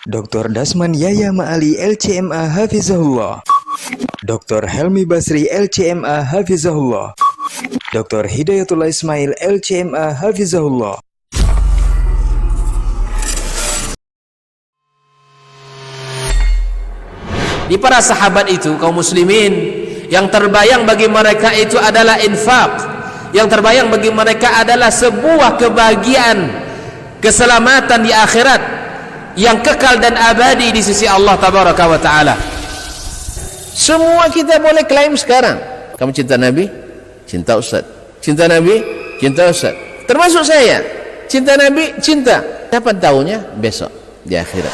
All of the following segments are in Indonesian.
Dr. Dasman Yahya Ma'ali LCMA Hafizahullah, Dr. Helmi Basri LCMA Hafizahullah, Dr. Hidayatullah Ismail LCMA Hafizahullah. Di para sahabat itu, kaum muslimin, yang terbayang bagi mereka itu adalah infak, yang terbayang bagi mereka adalah sebuah kebahagiaan, keselamatan di akhirat yang kekal dan abadi di sisi Allah Tabaraka wa Ta'ala. Semua kita boleh klaim sekarang, kamu cinta Nabi, cinta Ustaz, cinta Nabi, cinta Ustaz, termasuk saya, cinta Nabi, cinta. Kapan tahunya? Besok di akhirat.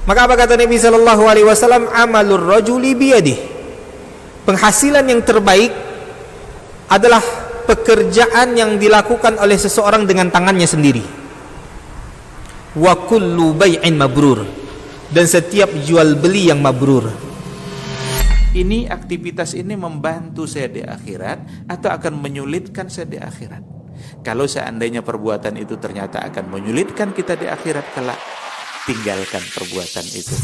Maka apa kata Nabi sallallahu alaihi wasallam? Amalur rajuli biyadih. Penghasilan yang terbaik adalah pekerjaan yang dilakukan oleh seseorang dengan tangannya sendiri. Wa kullu bai'in mabrur. Dan setiap jual beli yang mabrur. Ini aktivitas ini membantu saya di akhirat atau akan menyulitkan saya di akhirat? Kalau seandainya perbuatan itu ternyata akan menyulitkan kita di akhirat kelak, tinggalkan perbuatan itu.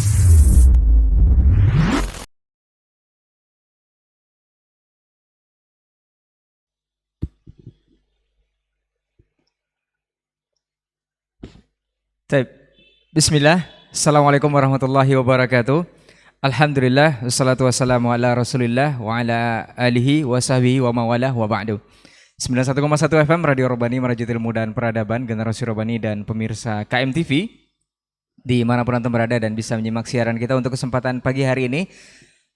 Baik. Bismillah. Assalamualaikum warahmatullahi wabarakatuh. Alhamdulillah wassalatu wassalamu ala Rasulillah wa ala alihi wa sahbihi wa mawalah wa ba'du. 91,1 FM Radio Robani Merajut Ilmu dan Peradaban, Generasi Robani dan pemirsa KMTV dimanapun Anda berada dan bisa menyimak siaran kita untuk kesempatan pagi hari ini.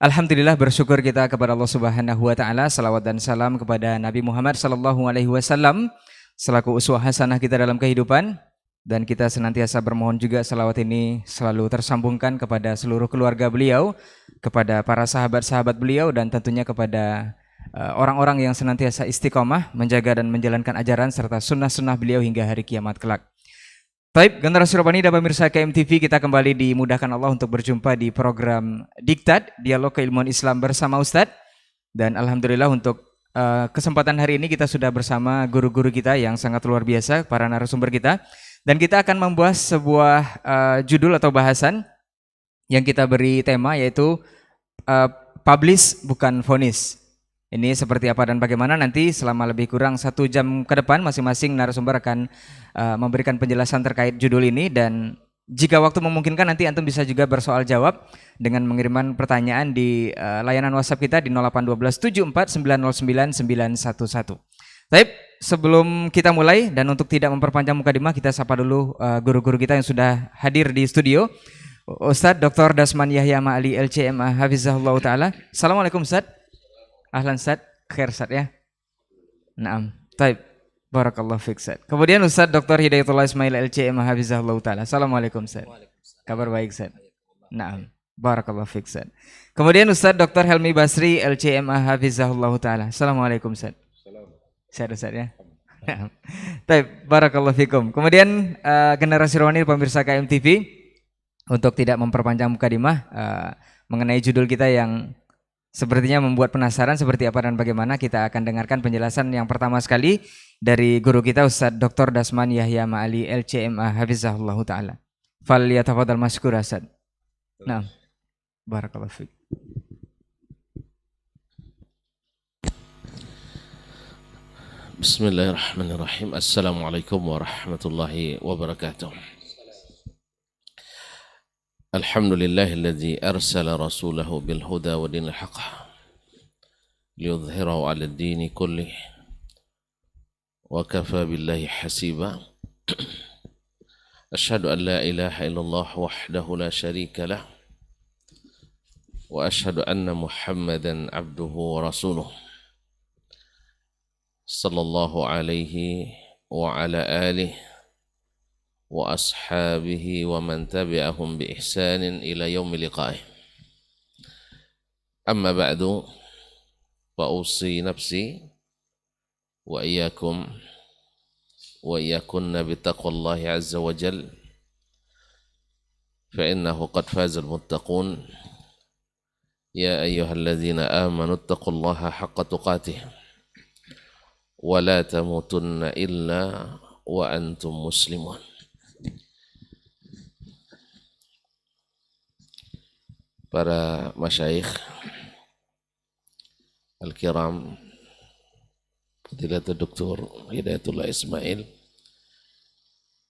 Alhamdulillah, bersyukur kita kepada Allah Subhanahu wa Ta'ala. Salawat dan salam kepada Nabi Muhammad sallallahu alaihi wasallam selaku uswah hasanah kita dalam kehidupan. Dan kita senantiasa bermohon juga salawat ini selalu tersambungkan kepada seluruh keluarga beliau, kepada para sahabat-sahabat beliau, dan tentunya kepada orang-orang yang senantiasa istiqomah menjaga dan menjalankan ajaran serta sunnah-sunnah beliau hingga hari kiamat kelak. Baik, Generasi Robani dan pemirsa KMTV, kita kembali dimudahkan Allah untuk berjumpa di program Diktat, Dialog Keilmuan Islam bersama Ustadz. Dan Alhamdulillah untuk kesempatan hari ini kita sudah bersama guru-guru kita yang sangat luar biasa, para narasumber kita. Dan kita akan membahas sebuah judul atau bahasan yang kita beri tema, yaitu publish bukan vonis. Ini seperti apa dan bagaimana, nanti selama lebih kurang 1 jam ke depan masing-masing narasumber akan memberikan penjelasan terkait judul ini. Dan jika waktu memungkinkan nanti antum bisa juga bersoal jawab dengan mengirimkan pertanyaan di layanan WhatsApp kita di 0812 74 909 911. Baik, sebelum kita mulai dan untuk tidak memperpanjang mukadimah, kita sapa dulu guru-guru kita yang sudah hadir di studio. Ustadz Dr. Dasman Yahya Ma'ali LCMA Hafizahullah Ta'ala. Assalamualaikum Ustadz. Ahlan Ustadz, khair Ustadz ya. Naam, baik. Barakallahu fiik Ustadz. Kemudian Ustadz Dr. Hidayatullah Ismail LCMA Hafizahullah Ta'ala. Assalamualaikum Ustadz. Kabar baik Ustadz. Naam, barakallahu fiik Ustadz. Kemudian Ustadz Dr. Helmi Basri LCMA Hafizahullah Ta'ala. Assalamualaikum Ustadz. Sehat Ustaz ya. Baik, barakallahu fikum. Kemudian Generasi Robani pemirsa KMTV, untuk tidak memperpanjang mukadimah mengenai judul kita yang sepertinya membuat penasaran seperti apa dan bagaimana, kita akan dengarkan penjelasan yang pertama sekali dari guru kita Ustadz Dr. Dasman Yahya Ma'ali LCMA Hafizahullah Ta'ala. Fal yatafadhal mashkur Ustadz. Nah, barakallahu fikum. Bismillahirrahmanirrahim. Assalamualaikum warahmatullahi wabarakatuh. Alhamdulillahilladzi arsala rasulahu bil huda wa dinil haqq liyudhhirahu 'ala ad-dini kullih wa kafa billahi hasiba. Asyhadu an la ilaha illallah wahdahu la syarika lah wa asyhadu anna Muhammadan 'abduhu wa rasuluh. Sallallahu alaihi wa ala alihi wa ashabihi wa man tabi'ahum bi ihsanin ila yaumi liqa'ih. Amma ba'du, fa usi nafsi wa iyyakum wa iyyakunna bi taqwallahi azza wa jal, fa innahu qad fazal muttaqun. Ya ayyuhalladzina amanu taqullaha haqqa tuqatih wa la tamutunna illa wa antum muslimun. para masyayikh al-kiram, Fadilatul Dr. Hidayatullah Ismail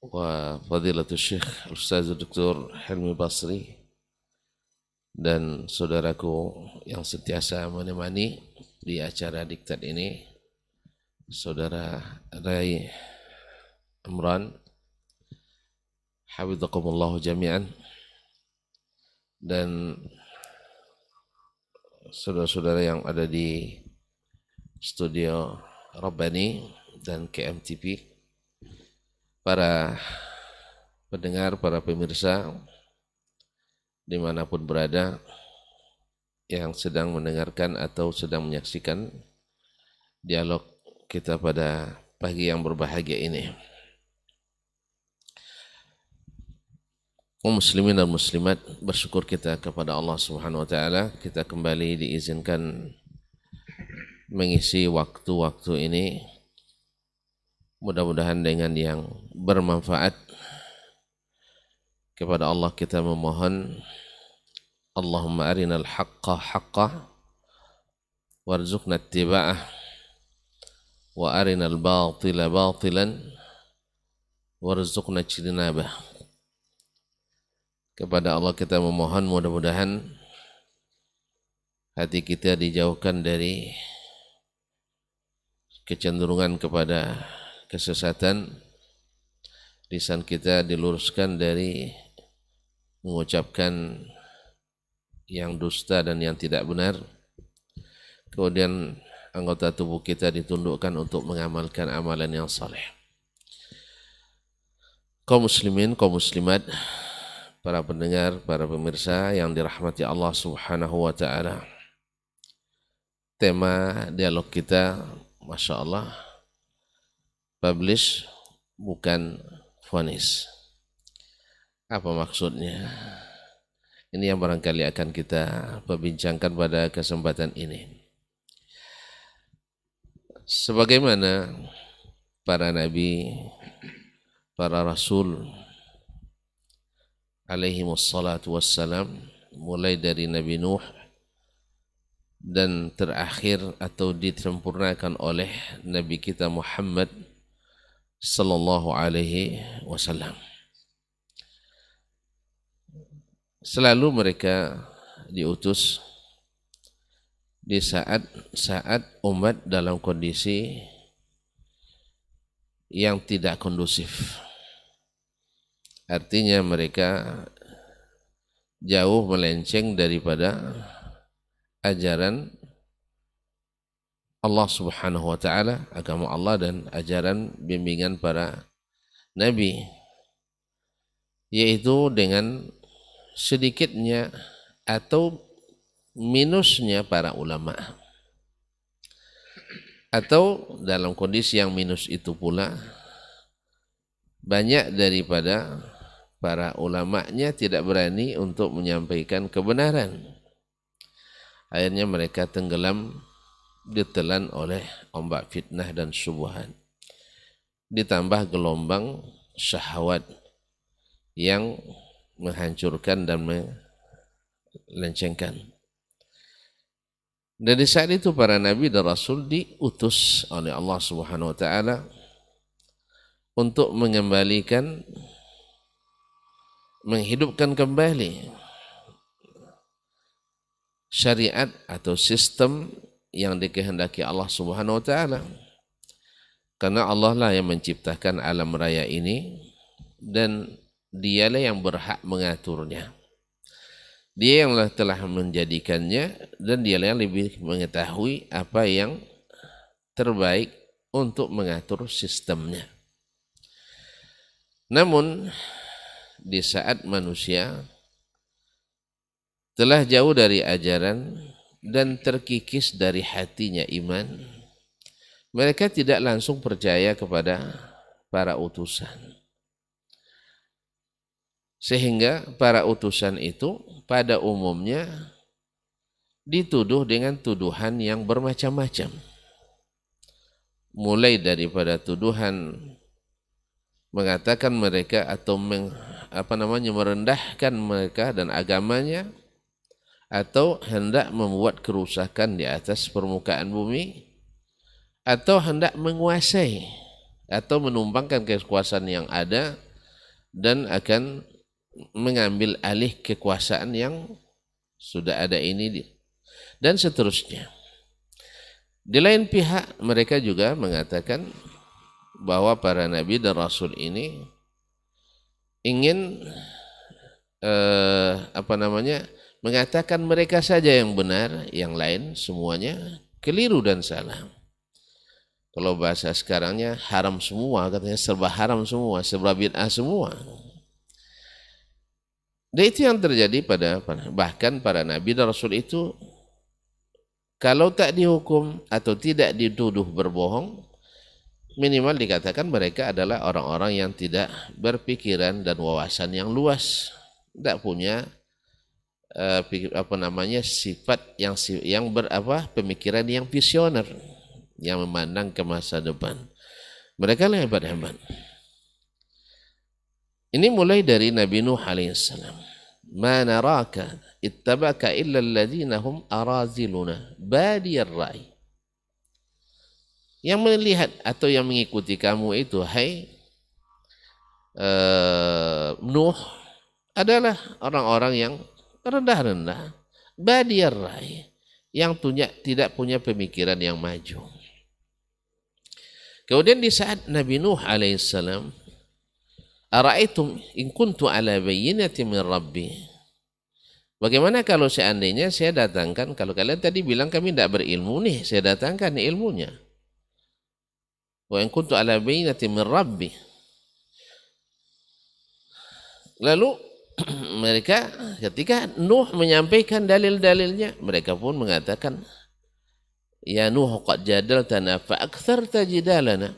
wa Fadilatul Syekh Ustaz Dr. Helmi Basri, dan saudaraku yang sentiasa menemani di acara diktat ini, Saudara Rai Imran, hafidzakumullah jami'an, dan saudara-saudara yang ada di studio Rabbani dan KMTV, para pendengar, para pemirsa dimanapun berada yang sedang mendengarkan atau sedang menyaksikan dialog kita pada pagi yang berbahagia ini. Kaum muslimin dan muslimat, bersyukur kita kepada Allah Subhanahu wa taala, kita kembali diizinkan mengisi waktu-waktu ini, mudah-mudahan dengan yang bermanfaat. Kepada Allah kita memohon, Allahumma arinal haqqa haqqa warzuqna ittiba'ah wa arinal batila batilan warzuqna ijtinabah. Kepada Allah kita memohon, mudah-mudahan hati kita dijauhkan dari kecenderungan kepada kesesatan, lisan kita diluruskan dari mengucapkan yang dusta dan yang tidak benar, kemudian anggota tubuh kita ditundukkan untuk mengamalkan amalan yang saleh. Kaum muslimin, kaum muslimat, para pendengar, para pemirsa yang dirahmati Allah Subhanahu wa taala, tema dialog kita, Masya Allah, publish bukan vonis. Apa maksudnya? Ini yang barangkali akan kita perbincangkan pada kesempatan ini. Sebagaimana para nabi, para rasul alaihi wassalatu wassalam, mulai dari Nabi Nuh dan terakhir atau disempurnakan oleh Nabi kita Muhammad sallallahu alaihi wasallam, selalu mereka diutus di saat umat dalam kondisi yang tidak kondusif. Artinya mereka jauh melenceng daripada ajaran Allah Subhanahu wa taala, agama Allah dan ajaran bimbingan para nabi, yaitu dengan sedikitnya atau minusnya para ulama, atau dalam kondisi yang minus itu pula banyak daripada para ulamanya tidak berani untuk menyampaikan kebenaran. Akhirnya mereka tenggelam ditelan oleh ombak fitnah dan syubhat, ditambah gelombang syahwat yang menghancurkan dan melencengkan. Dari saat itu para nabi dan rasul diutus oleh Allah Subhanahu wa taala untuk mengembalikan, menghidupkan kembali syariat atau sistem yang dikehendaki Allah Subhanahu wa taala. Karena Allah lah yang menciptakan alam raya ini dan dialah yang berhak mengaturnya. Dia yang telah menjadikannya dan dialah yang lebih mengetahui apa yang terbaik untuk mengatur sistemnya. Namun di saat manusia telah jauh dari ajaran dan terkikis dari hatinya iman, mereka tidak langsung percaya kepada para utusan. Sehingga para utusan itu pada umumnya dituduh dengan tuduhan yang bermacam-macam. Mulai daripada tuduhan mengatakan mereka atau merendahkan mereka dan agamanya, atau hendak membuat kerusakan di atas permukaan bumi, atau hendak menguasai atau menumpangkan kekuasaan yang ada dan akan mengambil alih kekuasaan yang sudah ada ini dan seterusnya. Di lain pihak mereka juga mengatakan bahwa para nabi dan rasul ini ingin mengatakan mereka saja yang benar, yang lain semuanya keliru dan salah. Kalau bahasa sekarangnya haram semua, katanya serba haram semua, serba bid'ah semua. Dan itu yang terjadi bahkan para nabi dan rasul itu kalau tak dihukum atau tidak dituduh berbohong, minimal dikatakan mereka adalah orang-orang yang tidak berpikiran dan wawasan yang luas, tidak punya sifat pemikiran yang visioner, yang memandang ke masa depan. Mereka lah hebat-hebat. Ini mulai dari Nabi Nuh alaihissalam. Ma naraka ittabaka illa alladhina hum araziluna badiyar ra'i. Yang melihat atau yang mengikuti kamu itu, hai Nuh, adalah orang-orang yang rendah-rendah, badiyar ra'i, yang tidak punya pemikiran yang maju. Kemudian di saat Nabi Nuh alaihissalam, ara'aitum in kuntu ala bayyinatin min rabbi. Bagaimana kalau seandainya saya datangkan, kalau kalian tadi bilang kami tidak berilmu nih, saya datangkan ilmunya. Wa in kuntu ala bayyinatin min rabbi. Lalu mereka ketika Nuh menyampaikan dalil-dalilnya, mereka pun mengatakan, ya Nuh qad jadaltana fa aktsarta jidalana.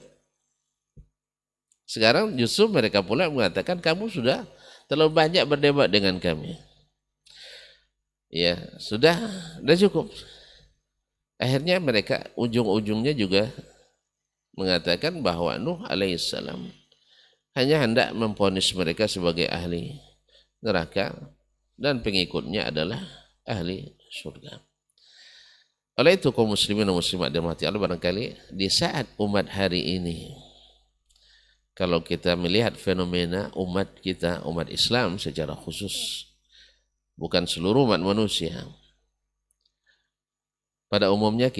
Sekarang justru mereka pula mengatakan kamu sudah terlalu banyak berdebat dengan kami. Ya, sudah cukup. Akhirnya mereka ujung-ujungnya juga mengatakan bahwa Nuh alaihissalam hanya hendak memvonis mereka sebagai ahli neraka dan pengikutnya adalah ahli surga. Oleh itu kaum muslimin dan muslimat dirahmati Allah, barangkali di saat umat hari ini, kalau kita melihat fenomena umat kita, umat Islam secara khusus, bukan seluruh umat manusia, pada umumnya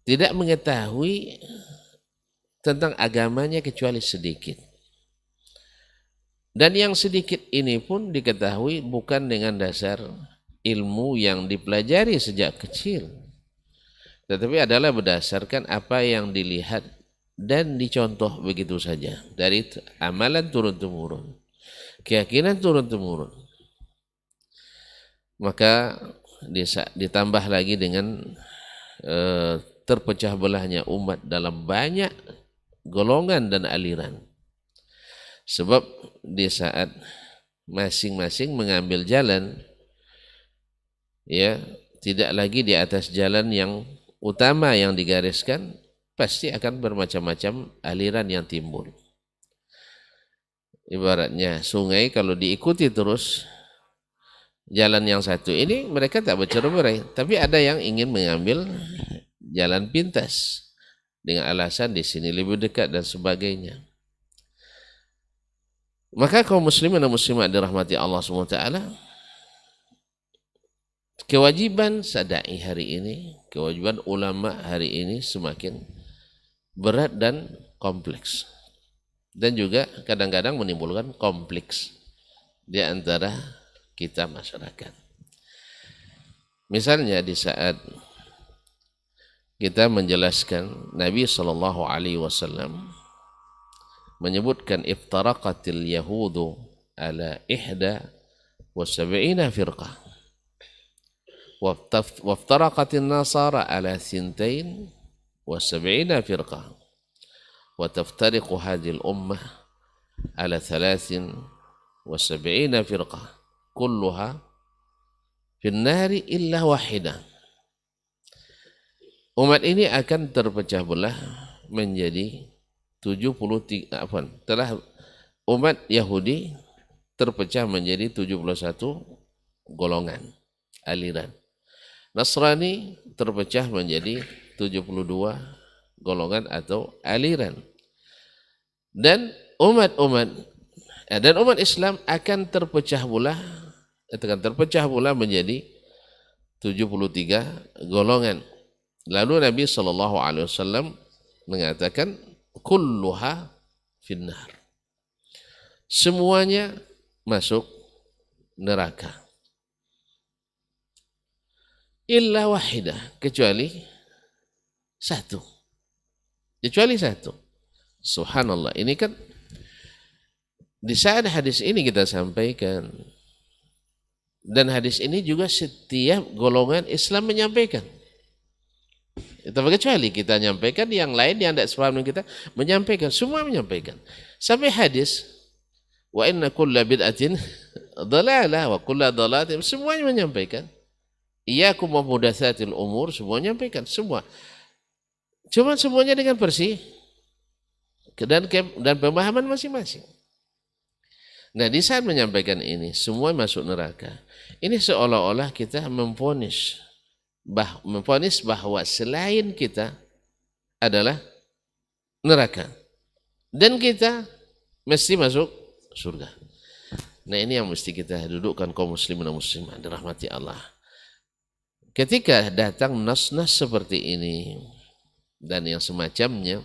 tidak mengetahui tentang agamanya kecuali sedikit. Dan yang sedikit ini pun diketahui bukan dengan dasar ilmu yang dipelajari sejak kecil, tetapi adalah berdasarkan apa yang dilihat dan dicontoh begitu saja dari amalan turun-temurun, keyakinan turun-temurun. Maka ditambah lagi dengan terpecah belahnya umat dalam banyak golongan dan aliran. Sebab di saat masing-masing mengambil jalan, ya tidak lagi di atas jalan yang utama yang digariskan, pasti akan bermacam-macam aliran yang timbul. Ibaratnya sungai kalau diikuti terus jalan yang satu ini, mereka tak bercerai-berai, tapi ada yang ingin mengambil jalan pintas dengan alasan di sini lebih dekat dan sebagainya. Maka kaum muslimin dan muslimat dirahmati Allah SWT, kewajiban sadai hari ini, kewajiban ulama hari ini semakin berat dan kompleks, dan juga kadang-kadang menimbulkan kompleks di antara kita masyarakat. Misalnya di saat kita menjelaskan Nabi SAW menyebutkan iftaraqatil yahudu ala 71 firqah waftaraqatin nasara ala 72 firqah wa taftariqu hadhihi al-ummah ala 73 firqah kulluha fin nari illa wahidah. Umat ini akan terpecah belah menjadi 73 umat Yahudi terpecah menjadi 71 golongan, aliran. Nasrani terpecah menjadi 72 golongan atau aliran. Dan umat Islam akan terpecah pula menjadi 73 golongan. Lalu Nabi SAW mengatakan kulluha finnar, semuanya masuk neraka illa wahidah, kecuali satu. Subhanallah, ini kan di saat hadis ini kita sampaikan, dan hadis ini juga setiap golongan Islam menyampaikan. Kecuali kita menyampaikan, yang lain yang tidak sepaham dengan kita menyampaikan, semua menyampaikan. Sampai hadis wa inna kulla bid'atin dhalalah wa kulla dhalalatin, semuanya menyampaikan. Iyyakum wa muhdatsatil umur, semua menyampaikan, semua. Cuma semuanya dengan bersih dan pemahaman masing-masing. Nah, di saat menyampaikan ini, semua masuk neraka. Ini seolah-olah kita memvonis bahwa selain kita adalah neraka, dan kita mesti masuk surga. Nah, ini yang mesti kita dudukkan kaum muslimin dan muslimah dirahmati Allah. Ketika datang nas-nas seperti ini dan yang semacamnya,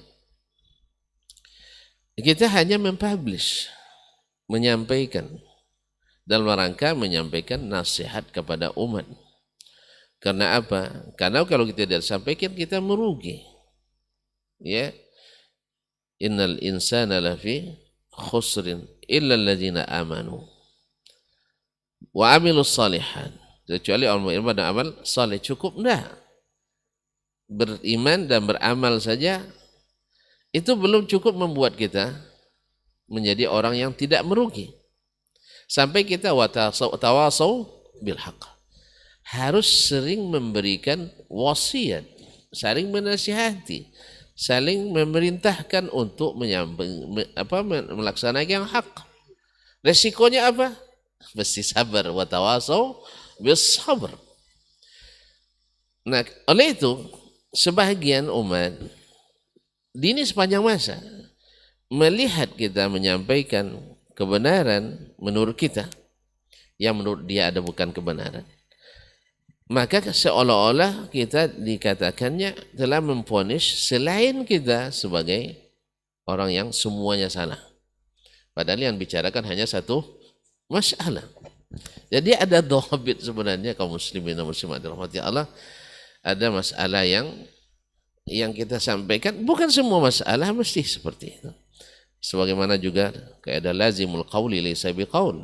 kita hanya mempublish, menyampaikan dalam rangka menyampaikan nasihat kepada umat. Karena apa? Karena kalau kita tidak sampaikan, kita merugi. Ya, innal insana lafi khusrin illa alladzina amanu wa amilus salihat, kecuali orang beriman dan amal saleh. Cukup enggak beriman dan beramal saja, itu belum cukup membuat kita menjadi orang yang tidak merugi. Sampai kita tawasau bil haqq, harus sering memberikan wasiat, saling menasihati, saling memerintahkan untuk melaksanakan yang hak. Resikonya apa? Mesti sabar, wa tawasau bis sabr. Nah, oleh itu sebahagian umat dini sepanjang masa melihat kita menyampaikan kebenaran menurut kita, yang menurut dia ada bukan kebenaran, maka seolah-olah kita dikatakannya telah memvonis selain kita sebagai orang yang semuanya salah. Padahal yang bicarakan hanya satu masalah. Jadi ada dhabit sebenarnya kaum muslimin dan muslimat dirahmati Allah. Ada masalah yang kita sampaikan, bukan semua masalah mesti seperti itu. Sebagaimana juga kaidah lazimul qauli laysa biqaul.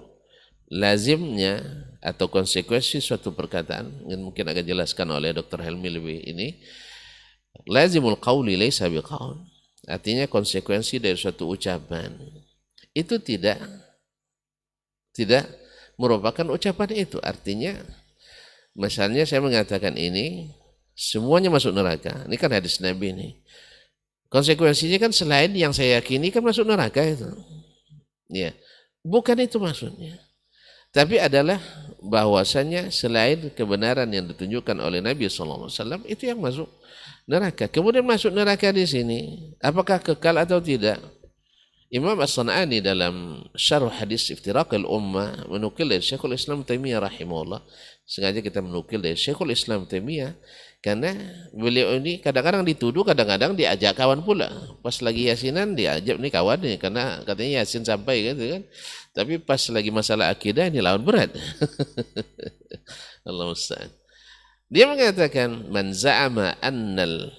Lazimnya atau konsekuensi suatu perkataan, yang mungkin akan jelaskan oleh Dr. Helmi lebih ini. Lazimul qauli laysa biqaul, artinya konsekuensi dari suatu ucapan itu tidak merupakan ucapan itu. Artinya misalnya saya mengatakan ini semuanya masuk neraka, ini kan hadis Nabi ini. Konsekuensinya kan selain yang saya yakini kan masuk neraka itu. Ya, bukan itu maksudnya. Tapi adalah bahwasanya selain kebenaran yang ditunjukkan oleh Nabi SAW itu yang masuk neraka. Kemudian masuk neraka di sini, apakah kekal atau tidak? Imam As-San'ani dalam Syarh Hadis Iftiraqil Ummah menukil dari Syekhul Islam Taimiyah rahimahullah. Sengaja kita menukil dari Syekhul Islam Taimiyah karena beliau ini kadang-kadang dituduh, kadang-kadang diajak kawan pula. Pas lagi yasinan diajak nih kawan nih, karena katanya yasin sampai gitu kan. Tapi pas lagi masalah akidah ini lawan berat. Allah musta'an. Dia mengatakan man za'ama annal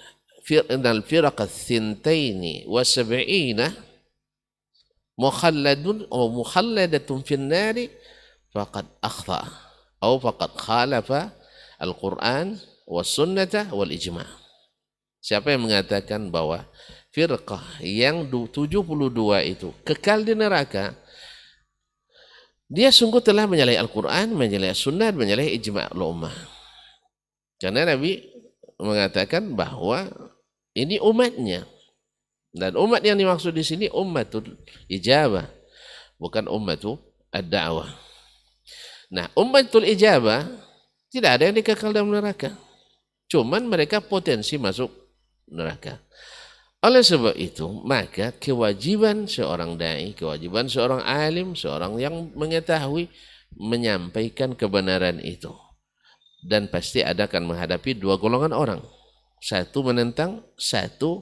firaq ats-tsintaini wa sab'ina mukhalladatun fin nari faqad akhta atau faqad khalafa al-Qur'an was sunnah wal ijma'. Siapa yang mengatakan bahwa firqah yang 72 itu kekal di neraka, dia sungguh telah menyalahi Al-Quran, menyalahi Sunnah, menyalahi ijma' ummah. Karena Nabi mengatakan bahwa ini umatnya, dan umat yang dimaksud di sini ummatul ijabah, bukan ummatul ad-da'wah. Nah, ummatul ijabah tidak ada yang dikekal dalam neraka. Cuman mereka potensi masuk neraka. Oleh sebab itu, maka kewajiban seorang dai, kewajiban seorang alim, seorang yang mengetahui menyampaikan kebenaran itu. Dan pasti ada akan menghadapi dua golongan orang. Satu menentang, satu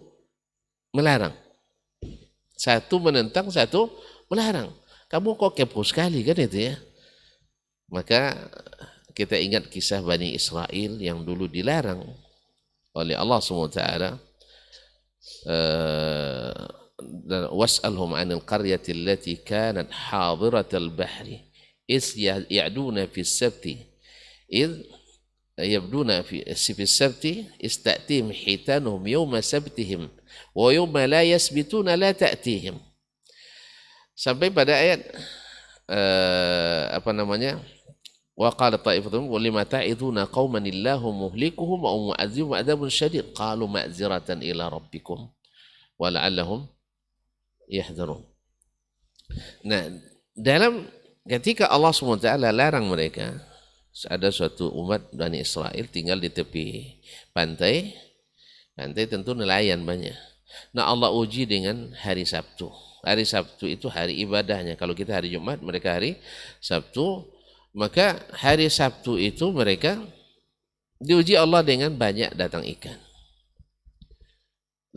melarang. Satu menentang, satu melarang. Kamu kok kepo sekali kan itu ya. Maka kita ingat kisah Bani Israel yang dulu dilarang oleh Allah SWT. Was'alhum 'anil qaryati allati kanat hadiratal bahri is ya'duna fi sabti id yabduna fi sabti istatihim hitanuhum yawma sabtihim wa yawma la yasbituna la ta'tihim, sampai pada ayat wa qala ta'ifatun wa lima ta'iduna qauman illahu muhlikuhum aw mu'adzibuhum adzabun syadid qalu ma'ziratan ila rabbikum wa la'allahum yahdharun. Nah, dalam ketika Allah SWT larang mereka, ada suatu umat Bani Israel tinggal di tepi pantai tentu nelayan banyak. Nah, Allah uji dengan hari Sabtu. Hari Sabtu itu hari ibadahnya. Kalau kita hari Jumat, mereka hari Sabtu. Maka hari Sabtu itu mereka diuji Allah dengan banyak datang ikan.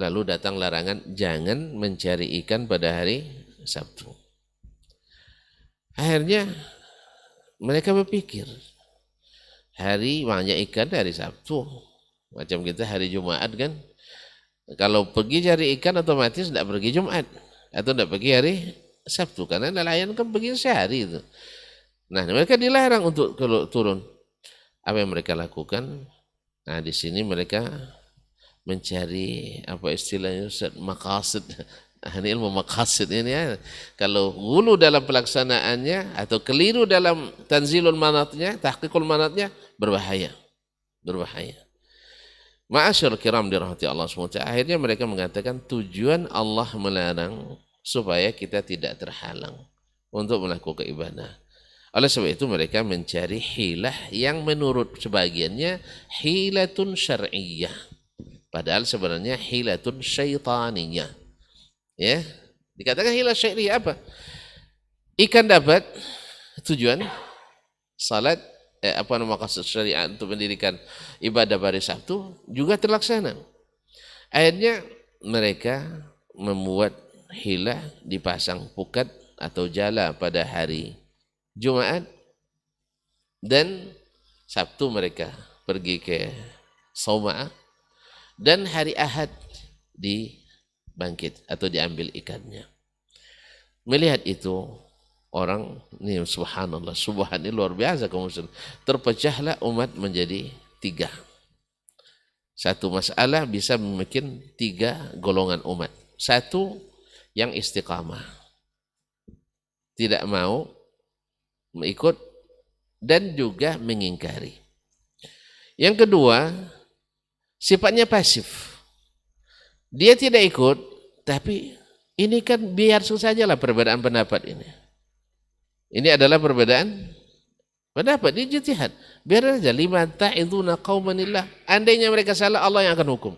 Lalu datang larangan, jangan mencari ikan pada hari Sabtu. Akhirnya mereka berpikir, hari banyak ikan hari Sabtu. Macam kita hari Jumat kan. Kalau pergi cari ikan otomatis tidak pergi Jumat. Atau tidak pergi hari Sabtu. Karena nelayan kan pergi sehari itu. Nah, mereka dilarang untuk turun. Apa yang mereka lakukan? Nah, di sini mereka mencari apa istilahnya maqasid. Ini ilmu maqasid ini ya. Kalau gulu dalam pelaksanaannya atau keliru dalam tanzilul manatnya, tahqiqul manatnya, berbahaya. Berbahaya. Ma'asyar kiram dirahmati Allah SWT. Akhirnya mereka mengatakan tujuan Allah melarang supaya kita tidak terhalang untuk melakukan ibadah. Oleh sebab itu mereka mencari hilah yang menurut sebagiannya hilatun syar'iyyah. Padahal sebenarnya hilatun syaitaniyah. Ya, dikatakan hilah syar'iyyah apa? Ikan dapat, tujuan salat, maqasid syariat untuk mendirikan ibadah hari Sabtu juga terlaksana. Akhirnya mereka membuat hilah, dipasang pukat atau jala pada hari Jumat, dan Sabtu mereka pergi ke Sauma'ah, dan hari Ahad dibangkit atau diambil ikannya. Melihat itu orang ini subhanallah, subhanallah luar biasa kaum muslim. Terpecahlah umat menjadi tiga. Satu masalah bisa membuat tiga golongan umat. Satu yang istiqamah, tidak mau mengikut dan juga mengingkari. Yang kedua, sifatnya pasif. Dia tidak ikut, tapi ini kan biar sajalah perbedaan pendapat ini. Ini adalah perbedaan pendapat, dia ijtihad. Biar saja lima ta'iduna qaumanillah. Andainya mereka salah, Allah yang akan hukum.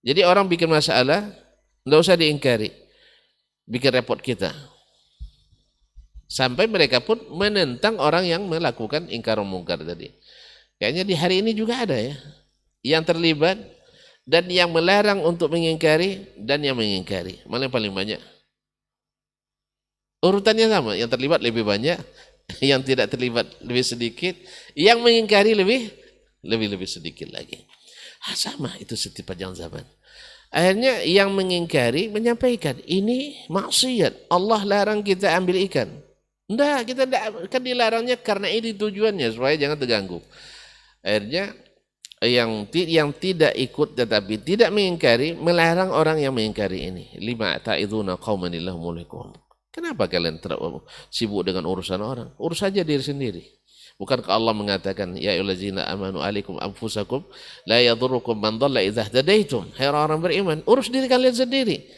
Jadi orang bikin masalah, tidak usah diingkari. Bikin repot kita. Sampai mereka pun menentang orang yang melakukan ingkar mungkar tadi. Kayaknya di hari ini juga ada ya, yang terlibat dan yang melarang untuk mengingkari dan yang mengingkari. Mana yang paling banyak? Urutannya sama, yang terlibat lebih banyak, yang tidak terlibat lebih sedikit, yang mengingkari lebih sedikit lagi. Sama itu setiap zaman. Akhirnya yang mengingkari menyampaikan, ini maksiat, Allah larang kita ambil ikan. Enggak, kita tidak, kan dilarangnya karena ini tujuannya supaya jangan terganggu. Akhirnya yang tidak ikut tetapi tidak mengingkari melarang orang yang mengingkari ini. Lima ta'iduna qaumanillahu mulikuhum. Kenapa kalian sibuk dengan urusan orang? Urus saja diri sendiri. Bukankah Allah mengatakan ya ayyuhallazina amanu alaikum anfusakum la yadurrukum man dhalla idza hadaitum. Hai orang beriman, urus diri kalian sendiri.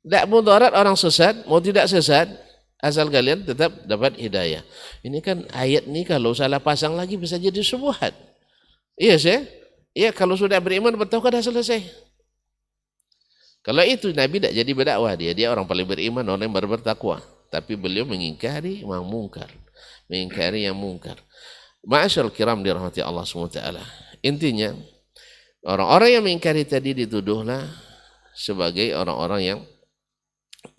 Tidak mudarat orang sesat, mau tidak sesat, asal kalian tetap dapat hidayah. Ini kan ayat ini kalau salah pasang lagi bisa jadi syubhat. Iya sih? Iya, kalau sudah beriman bertauhid dah selesai. Kalau itu Nabi tidak jadi berdakwah, dia orang paling beriman, orang yang baru bertakwa. Tapi beliau mengingkari yang mungkar. Mengingkari yang mungkar. Ma'asyarul kiram dirahmati Allah SWT. Intinya, orang-orang yang mengingkari tadi dituduhlah sebagai orang-orang yang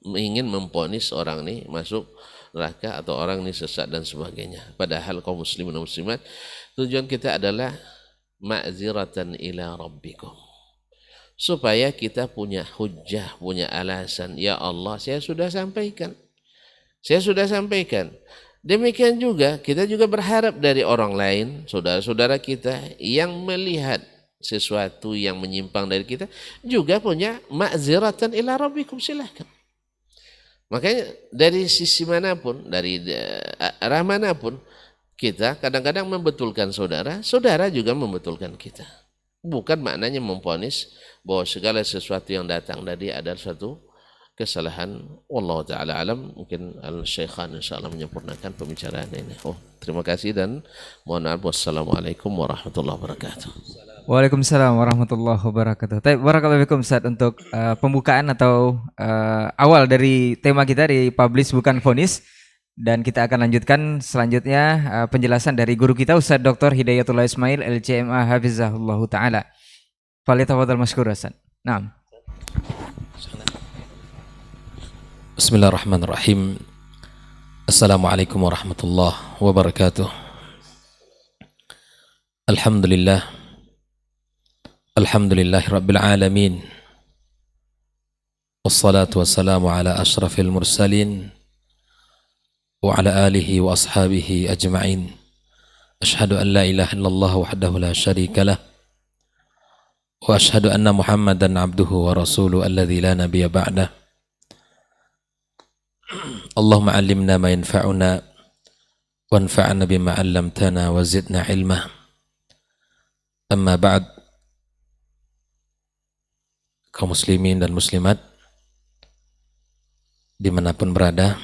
ingin memponis orang ini masuk neraka atau orang ini sesat dan sebagainya. Padahal kaum muslimin dan muslimat, tujuan kita adalah ma'ziratan ila rabbikum. Supaya kita punya hujjah, punya alasan. Ya Allah, saya sudah sampaikan. Saya sudah sampaikan. Demikian juga, kita juga berharap dari orang lain, saudara-saudara kita yang melihat sesuatu yang menyimpang dari kita, juga punya ma'ziratan ila rabbikum, silahkan. Makanya dari sisi manapun, dari arah manapun, kita kadang-kadang membetulkan saudara, saudara juga membetulkan kita. Bukan maknanya memponis bahwa segala sesuatu yang datang dari adalah suatu kesalahan. Wallahu ta'ala alam. Mungkin Al-Syaikhan insyaAllah menyempurnakan pembicaraan ini. Terima kasih dan mohon maaf. Wassalamualaikum warahmatullahi wabarakatuh. Waalaikumsalam warahmatullahi wabarakatuh. Barakallahu fikum Ustaz untuk pembukaan atau awal dari tema kita di Publish Bukan Vonis, dan kita akan lanjutkan selanjutnya penjelasan dari guru kita Ustaz Dr. Hidayatullah Ismail LCMA Hafizahullah Ta'ala. Falitafadhal masykur Ustaz. Naam. Bismillahirrahmanirrahim. Assalamualaikum warahmatullahi wabarakatuh. Alhamdulillahi rabbil alamin. Wassalatu wassalamu ala ashrafil mursalin wa ala alihi wa ashabihi ajma'in. Ashhadu an la ilaha illallah wahdahu la syarika lah wa ashhadu anna Muhammadan abduhu wa rasuluhu alladzi la nabiyya ba'dah. Allahumma 'allimna ma yanfa'una wanfa'na bima 'allamtana wa zidna 'ilma. Amma ba'd. Kaum muslimin dan muslimat dimanapun berada,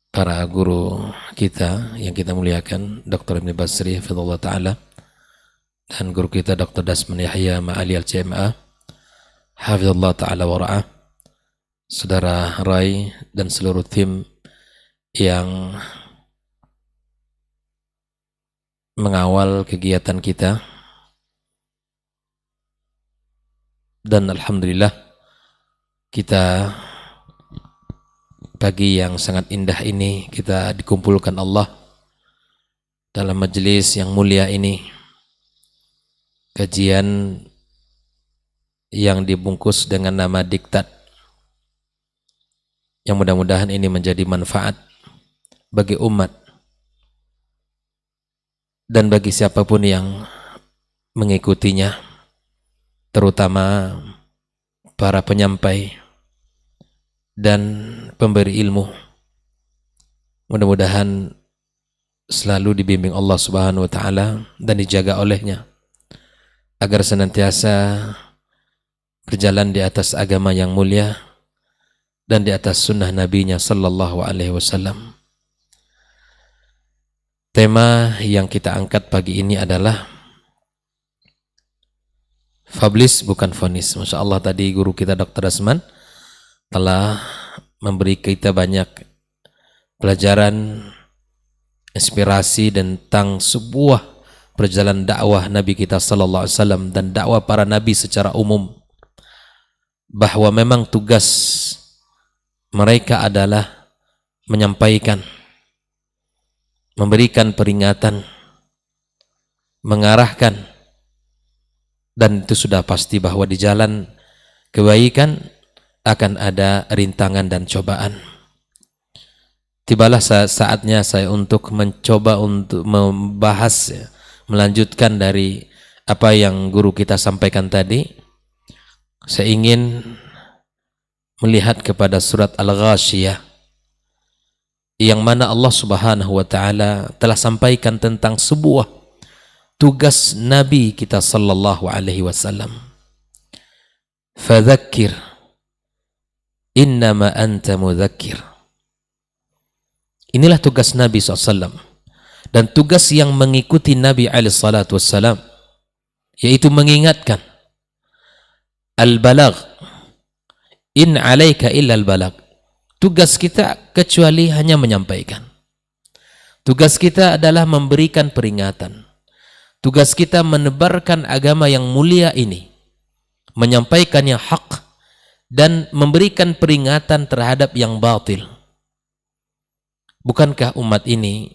para guru kita yang kita muliakan, Dr. Ibn Basri hafizahullah ta'ala, dan guru kita Dr. Dasman Yahya Ma'ali Al-CMA hafizahullah ta'ala wara'ah, saudara Rai dan seluruh tim yang mengawal kegiatan kita. Dan alhamdulillah kita pagi yang sangat indah ini kita dikumpulkan Allah dalam majelis yang mulia ini, kajian yang dibungkus dengan nama diktat, yang mudah-mudahan ini menjadi manfaat bagi umat dan bagi siapapun yang mengikutinya, terutama para penyampai dan pemberi ilmu. Mudah-mudahan selalu dibimbing Allah Subhanahu wa ta'ala dan dijaga olehnya, agar senantiasa berjalan di atas agama yang mulia dan di atas sunnah nabinya sallallahu alaihi wasallam. Tema yang kita angkat pagi ini adalah Publish Bukan Vonis. Masya Allah, tadi guru kita Dr. Dasman telah memberi kita banyak pelajaran, inspirasi tentang sebuah perjalanan dakwah Nabi kita sallallahu alaihi wasallam dan dakwah para nabi secara umum, bahwa memang tugas mereka adalah menyampaikan, memberikan peringatan, mengarahkan. Dan itu sudah pasti bahwa di jalan kebaikan akan ada rintangan dan cobaan. Tibalah saatnya saya untuk mencoba untuk membahas, melanjutkan dari apa yang guru kita sampaikan tadi. Saya ingin melihat kepada surat Al-Ghashiyah, yang mana Allah Subhanahu wa ta'ala telah sampaikan tentang sebuah tugas Nabi kita sallallahu alaihi wasallam. Fadzakir innama anta mudzakkir. Inilah tugas Nabi SAW dan tugas yang mengikuti Nabi SAW, yaitu mengingatkan al-balagh, in alaika illa al-balagh. Tugas kita kecuali hanya menyampaikan. Tugas kita adalah memberikan peringatan. Tugas kita menebarkan agama yang mulia ini, menyampaikan yang hak dan memberikan peringatan terhadap yang batil. Bukankah umat ini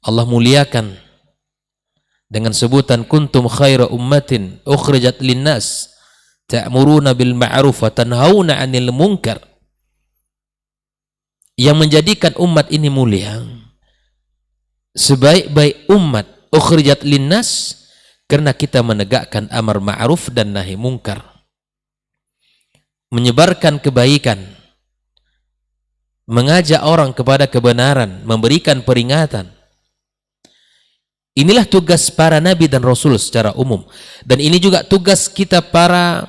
Allah muliakan dengan sebutan kuntum khaira ummatin ukhrijat linnas ta'muruna bil ma'ruf wa tanhauna 'anil munkar, yang menjadikan umat ini mulia, sebaik-baik umat ukhrijat linnas, karena kita menegakkan amar ma'ruf dan nahi munkar, menyebarkan kebaikan, mengajak orang kepada kebenaran, memberikan peringatan. Inilah tugas para nabi dan rasul secara umum, dan ini juga tugas kita para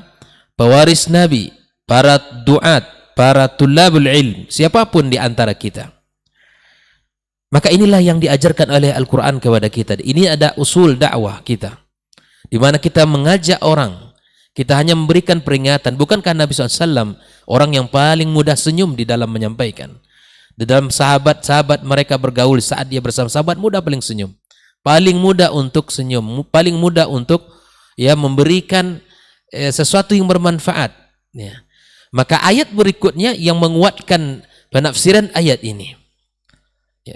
pewaris nabi, para duat, para tulabul ilm, siapapun di antara kita. Maka inilah yang diajarkan oleh Al-Quran kepada kita. Ini ada usul dakwah kita, di mana kita mengajak orang, kita hanya memberikan peringatan. Bukankah Nabi SAW orang yang paling mudah senyum di dalam menyampaikan? Di dalam sahabat-sahabat mereka bergaul, saat dia bersama sahabat, mudah paling senyum, paling mudah untuk senyum, paling mudah untuk memberikan sesuatu yang bermanfaat. Maka ayat berikutnya yang menguatkan penafsiran ayat ini.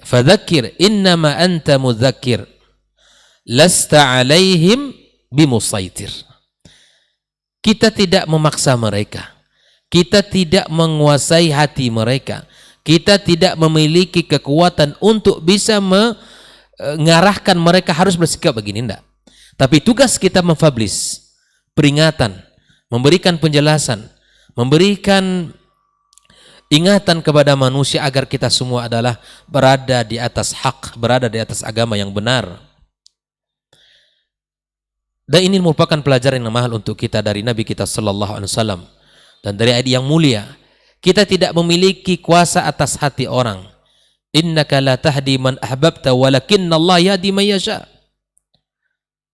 Fadzakir innama anta mudzakir lasta alaihim bimusaitir. Kita tidak memaksa mereka, kita tidak menguasai hati mereka, kita tidak memiliki kekuatan untuk bisa mengarahkan mereka harus bersikap begini, enggak. Tapi tugas kita mempublish peringatan, memberikan penjelasan, memberikan ingatan kepada manusia agar kita semua adalah berada di atas hak, berada di atas agama yang benar. Dan ini merupakan pelajaran yang mahal untuk kita dari Nabi kita sallallahu alaihi wasallam dan dari ayat yang mulia. Kita tidak memiliki kuasa atas hati orang. Innaka la tahdi man ahbabta walakinnallaha yahdi man yasha.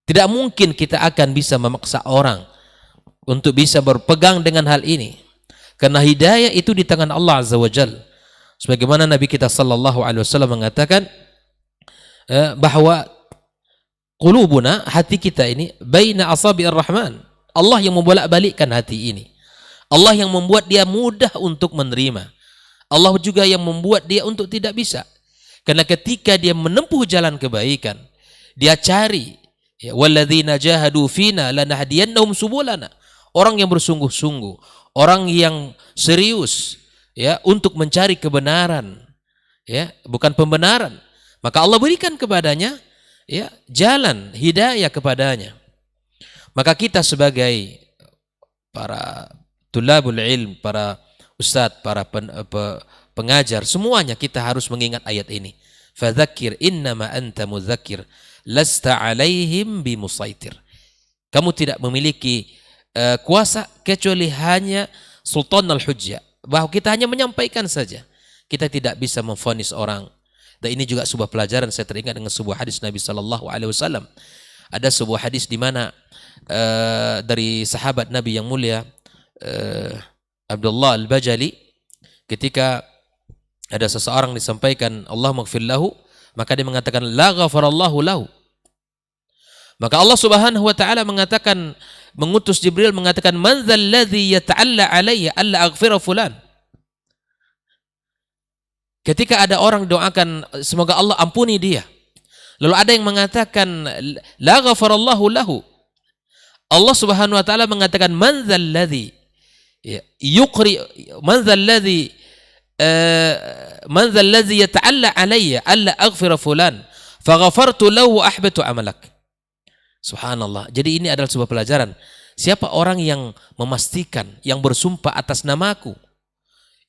Tidak mungkin kita akan bisa memaksa orang untuk bisa berpegang dengan hal ini, karena hidayah itu di tangan Allah Azza wa Jalla. Sebagaimana Nabi kita sallallahu alaihi wasallam mengatakan bahwa qulubuna, hati kita ini, baina asabi'ir rahman. Allah yang membolak-balikkan hati ini. Allah yang membuat dia mudah untuk menerima. Allah juga yang membuat dia untuk tidak bisa. Karena ketika dia menempuh jalan kebaikan, dia cari, walladzina jahadu fina lanahdiyannahum subulana. Orang yang bersungguh-sungguh, orang yang serius untuk mencari kebenaran, bukan pembenaran, maka Allah berikan kepadanya jalan hidayah kepadanya. Maka kita sebagai para tulabul ilm, para ustadz, para pengajar, semuanya kita harus mengingat ayat ini. Fadzakir innama anta mudzakir lasta alaihim bimusaitir. Kamu tidak memiliki kuasa kecuali hanya sultan al-hujjah, bahwa kita hanya menyampaikan saja, kita tidak bisa memvonis orang. Dan ini juga sebuah pelajaran. Saya teringat dengan sebuah hadis Nabi sallallahu alaihi wasallam. Ada sebuah hadis di mana dari sahabat Nabi yang mulia Abdullah Al-Bajali, ketika ada seseorang disampaikan Allah maghfir lahu, maka dia mengatakan la ghafarallahu lahu. Maka Allah Subhanahu wa taala mengatakan, mengutus Jibril mengatakan, man dzal ladzi yata'alla alayya alla aghfira fulan. Ketika ada orang doakan semoga Allah ampuni dia, lalu ada yang mengatakan la ghafarallahu lahu, Allah Subhanahu wa taala mengatakan man dzal ladzi yuqri man dzal ladzi yata'alla alayya alla aghfira fulan faghafartu lahu ahbatu amalak. Subhanallah. Jadi ini adalah sebuah pelajaran. Siapa orang yang memastikan, yang bersumpah atas namaku,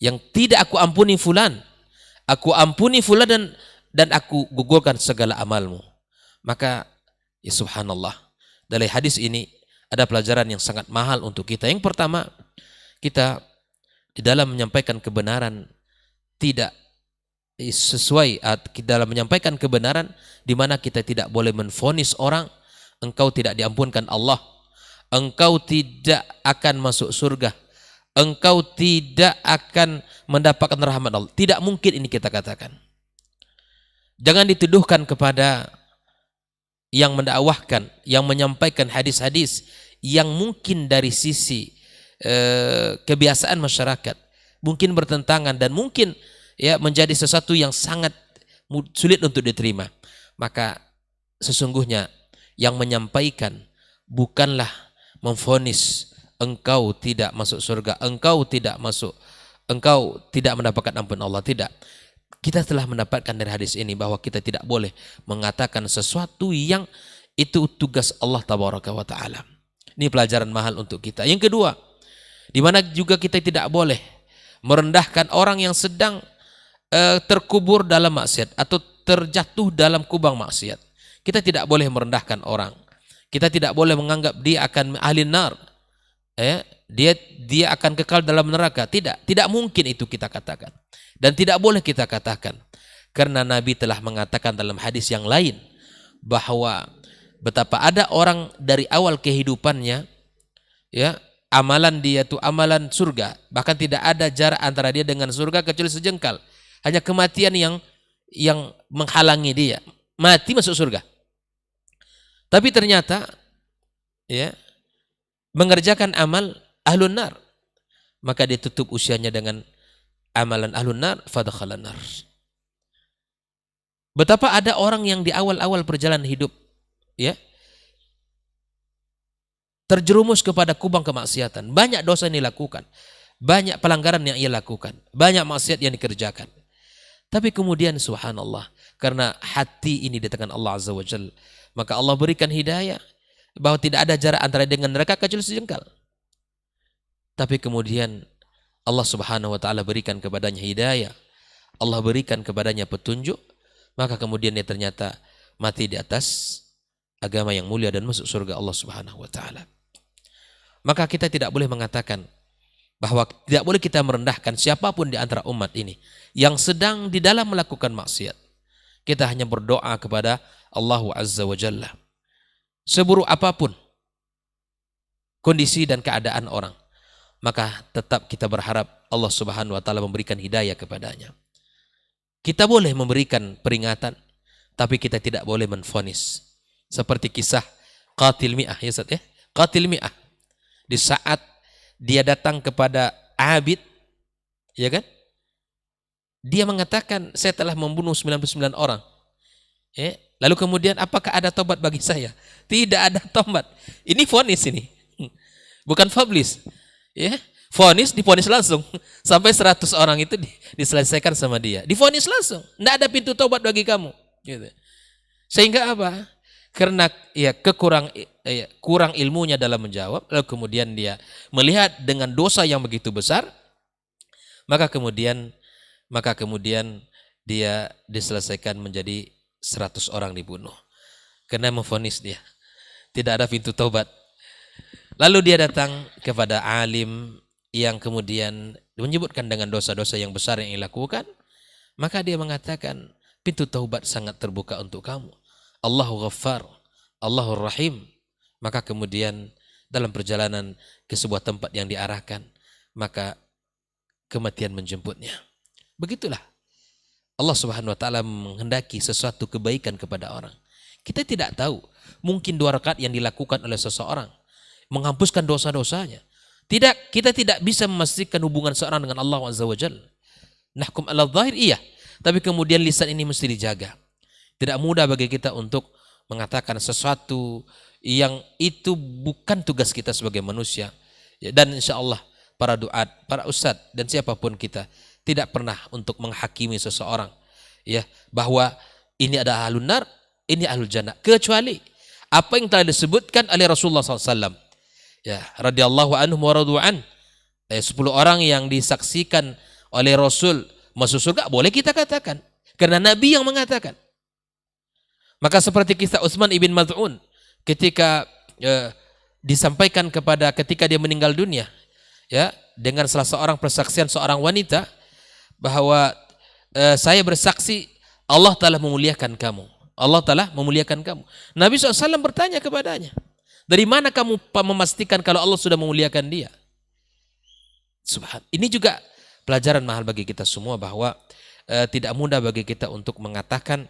yang tidak aku ampuni fulan, aku ampuni fulan dan aku gugurkan segala amalmu, maka subhanallah. Dari hadis ini ada pelajaran yang sangat mahal untuk kita. Yang pertama, kita dalam menyampaikan kebenaran tidak sesuai, dalam menyampaikan kebenaran di mana kita tidak boleh menvonis orang engkau tidak diampunkan Allah, engkau tidak akan masuk surga, engkau tidak akan mendapatkan rahmat Allah. Tidak mungkin ini kita katakan. Jangan dituduhkan kepada yang mendakwahkan, yang menyampaikan hadis-hadis yang mungkin dari sisi kebiasaan masyarakat mungkin bertentangan dan mungkin ya menjadi sesuatu yang sangat sulit untuk diterima. Maka sesungguhnya yang menyampaikan bukanlah memvonis engkau tidak masuk surga, engkau tidak mendapatkan ampun Allah. Tidak. Kita telah mendapatkan dari hadis ini bahwa kita tidak boleh mengatakan sesuatu yang itu tugas Allah tabaraka wa taala. Ini pelajaran mahal untuk kita. Yang kedua, di mana juga kita tidak boleh merendahkan orang yang sedang terkubur dalam maksiat atau terjatuh dalam kubang maksiat. Kita tidak boleh merendahkan orang. Kita tidak boleh menganggap dia akan ahli nar. Dia akan kekal dalam neraka. Tidak mungkin itu kita katakan. Dan tidak boleh kita katakan. Karena Nabi telah mengatakan dalam hadis yang lain bahwa betapa ada orang dari awal kehidupannya, ya, amalan dia itu amalan surga, bahkan tidak ada jarak antara dia dengan surga kecuali sejengkal. Hanya kematian yang menghalangi dia. Mati masuk surga. Tapi ternyata ya mengerjakan amal ahlun nar, maka ditutup usianya dengan amalan ahlun nar, fadakhalan nar. Betapa ada orang yang di awal-awal perjalanan hidup ya terjerumus kepada kubang kemaksiatan, banyak dosa yang dilakukan, banyak pelanggaran yang ia lakukan, banyak maksiat yang dikerjakan. Tapi kemudian subhanallah, karena hati ini di tangan Allah Azza wa Jalla, maka Allah berikan hidayah bahwa tidak ada jarak antara dengan neraka kecuali sejengkal. Tapi kemudian Allah Subhanahu wa taala berikan kepadanya hidayah, Allah berikan kepadanya petunjuk, maka kemudian dia ternyata mati di atas agama yang mulia dan masuk surga Allah Subhanahu wa taala. Maka kita tidak boleh mengatakan bahwa tidak boleh kita merendahkan siapapun di antara umat ini yang sedang di dalam melakukan maksiat. Kita hanya berdoa kepada Allah Azza wa Jalla. Seburuk apapun kondisi dan keadaan orang, maka tetap kita berharap Allah Subhanahu wa taala memberikan hidayah kepadanya. Kita boleh memberikan peringatan, tapi kita tidak boleh menvonis. Seperti kisah qatil mi'ah, ya Ustaz ya? Qatil mi'ah. Di saat dia datang kepada Abid, ya kan? Dia mengatakan, saya telah membunuh 99 orang. Lalu kemudian, apakah ada tobat bagi saya? Tidak ada tobat. Ini vonis ini. Bukan publish. Ya, vonis divonis langsung. Sampai 100 orang itu diselesaikan sama dia. Divonis langsung. Tidak ada pintu tobat bagi kamu. Gitu. Sehingga apa? Karena ya kurang ilmunya dalam menjawab, lalu kemudian dia melihat dengan dosa yang begitu besar, maka kemudian dia diselesaikan menjadi 100 orang dibunuh. Karena memvonis dia. Tidak ada pintu taubat. Lalu dia datang kepada alim yang kemudian menyebutkan dengan dosa-dosa yang besar yang ia lakukan, maka dia mengatakan pintu taubat sangat terbuka untuk kamu. Allahu Ghaffar, Allahur Rahim. Maka kemudian dalam perjalanan ke sebuah tempat yang diarahkan, maka kematian menjemputnya. Begitulah Allah Subhanahu wa taala menghendaki sesuatu kebaikan kepada orang. Kita tidak tahu, mungkin 2 rakaat yang dilakukan oleh seseorang menghapuskan dosa-dosanya. Kita tidak bisa memastikan hubungan seorang dengan Allah Azza wa Jalla. Nahkum ala zahir, iya, tapi kemudian lisan ini mesti dijaga. Tidak mudah bagi kita untuk mengatakan sesuatu yang itu bukan tugas kita sebagai manusia. Dan insya Allah para duat, para ustadz dan siapapun kita tidak pernah untuk menghakimi seseorang ya bahwa ini ada ahlun nar, ini ahlul jannah, kecuali apa yang telah disebutkan oleh Rasulullah SAW. Ya, radhiyallahu anhum wa radu'an. 10 orang yang disaksikan oleh Rasul masuk surga boleh kita katakan karena Nabi yang mengatakan. Maka seperti kisah Utsman ibn Maz'un ketika disampaikan ketika dia meninggal dunia, ya dengan salah seorang persaksian seorang wanita bahwa saya bersaksi Allah telah memuliakan kamu. Allah telah memuliakan kamu. Nabi SAW bertanya kepadanya, dari mana kamu memastikan kalau Allah sudah memuliakan dia? Ini juga pelajaran mahal bagi kita semua bahwa tidak mudah bagi kita untuk mengatakan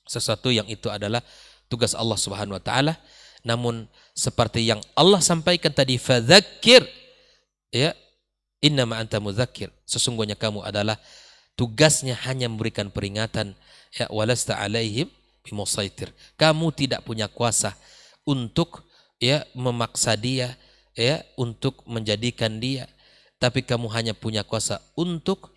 sesuatu yang itu adalah tugas Allah Subhanahu wa taala. Namun seperti yang Allah sampaikan tadi, fadzakir, ya, innama anta mudzakir, sesungguhnya kamu adalah tugasnya hanya memberikan peringatan, ya, walasta alaihim bimusaitir. Kamu tidak punya kuasa untuk, ya, memaksa dia, ya, untuk menjadikan dia, tapi kamu hanya punya kuasa untuk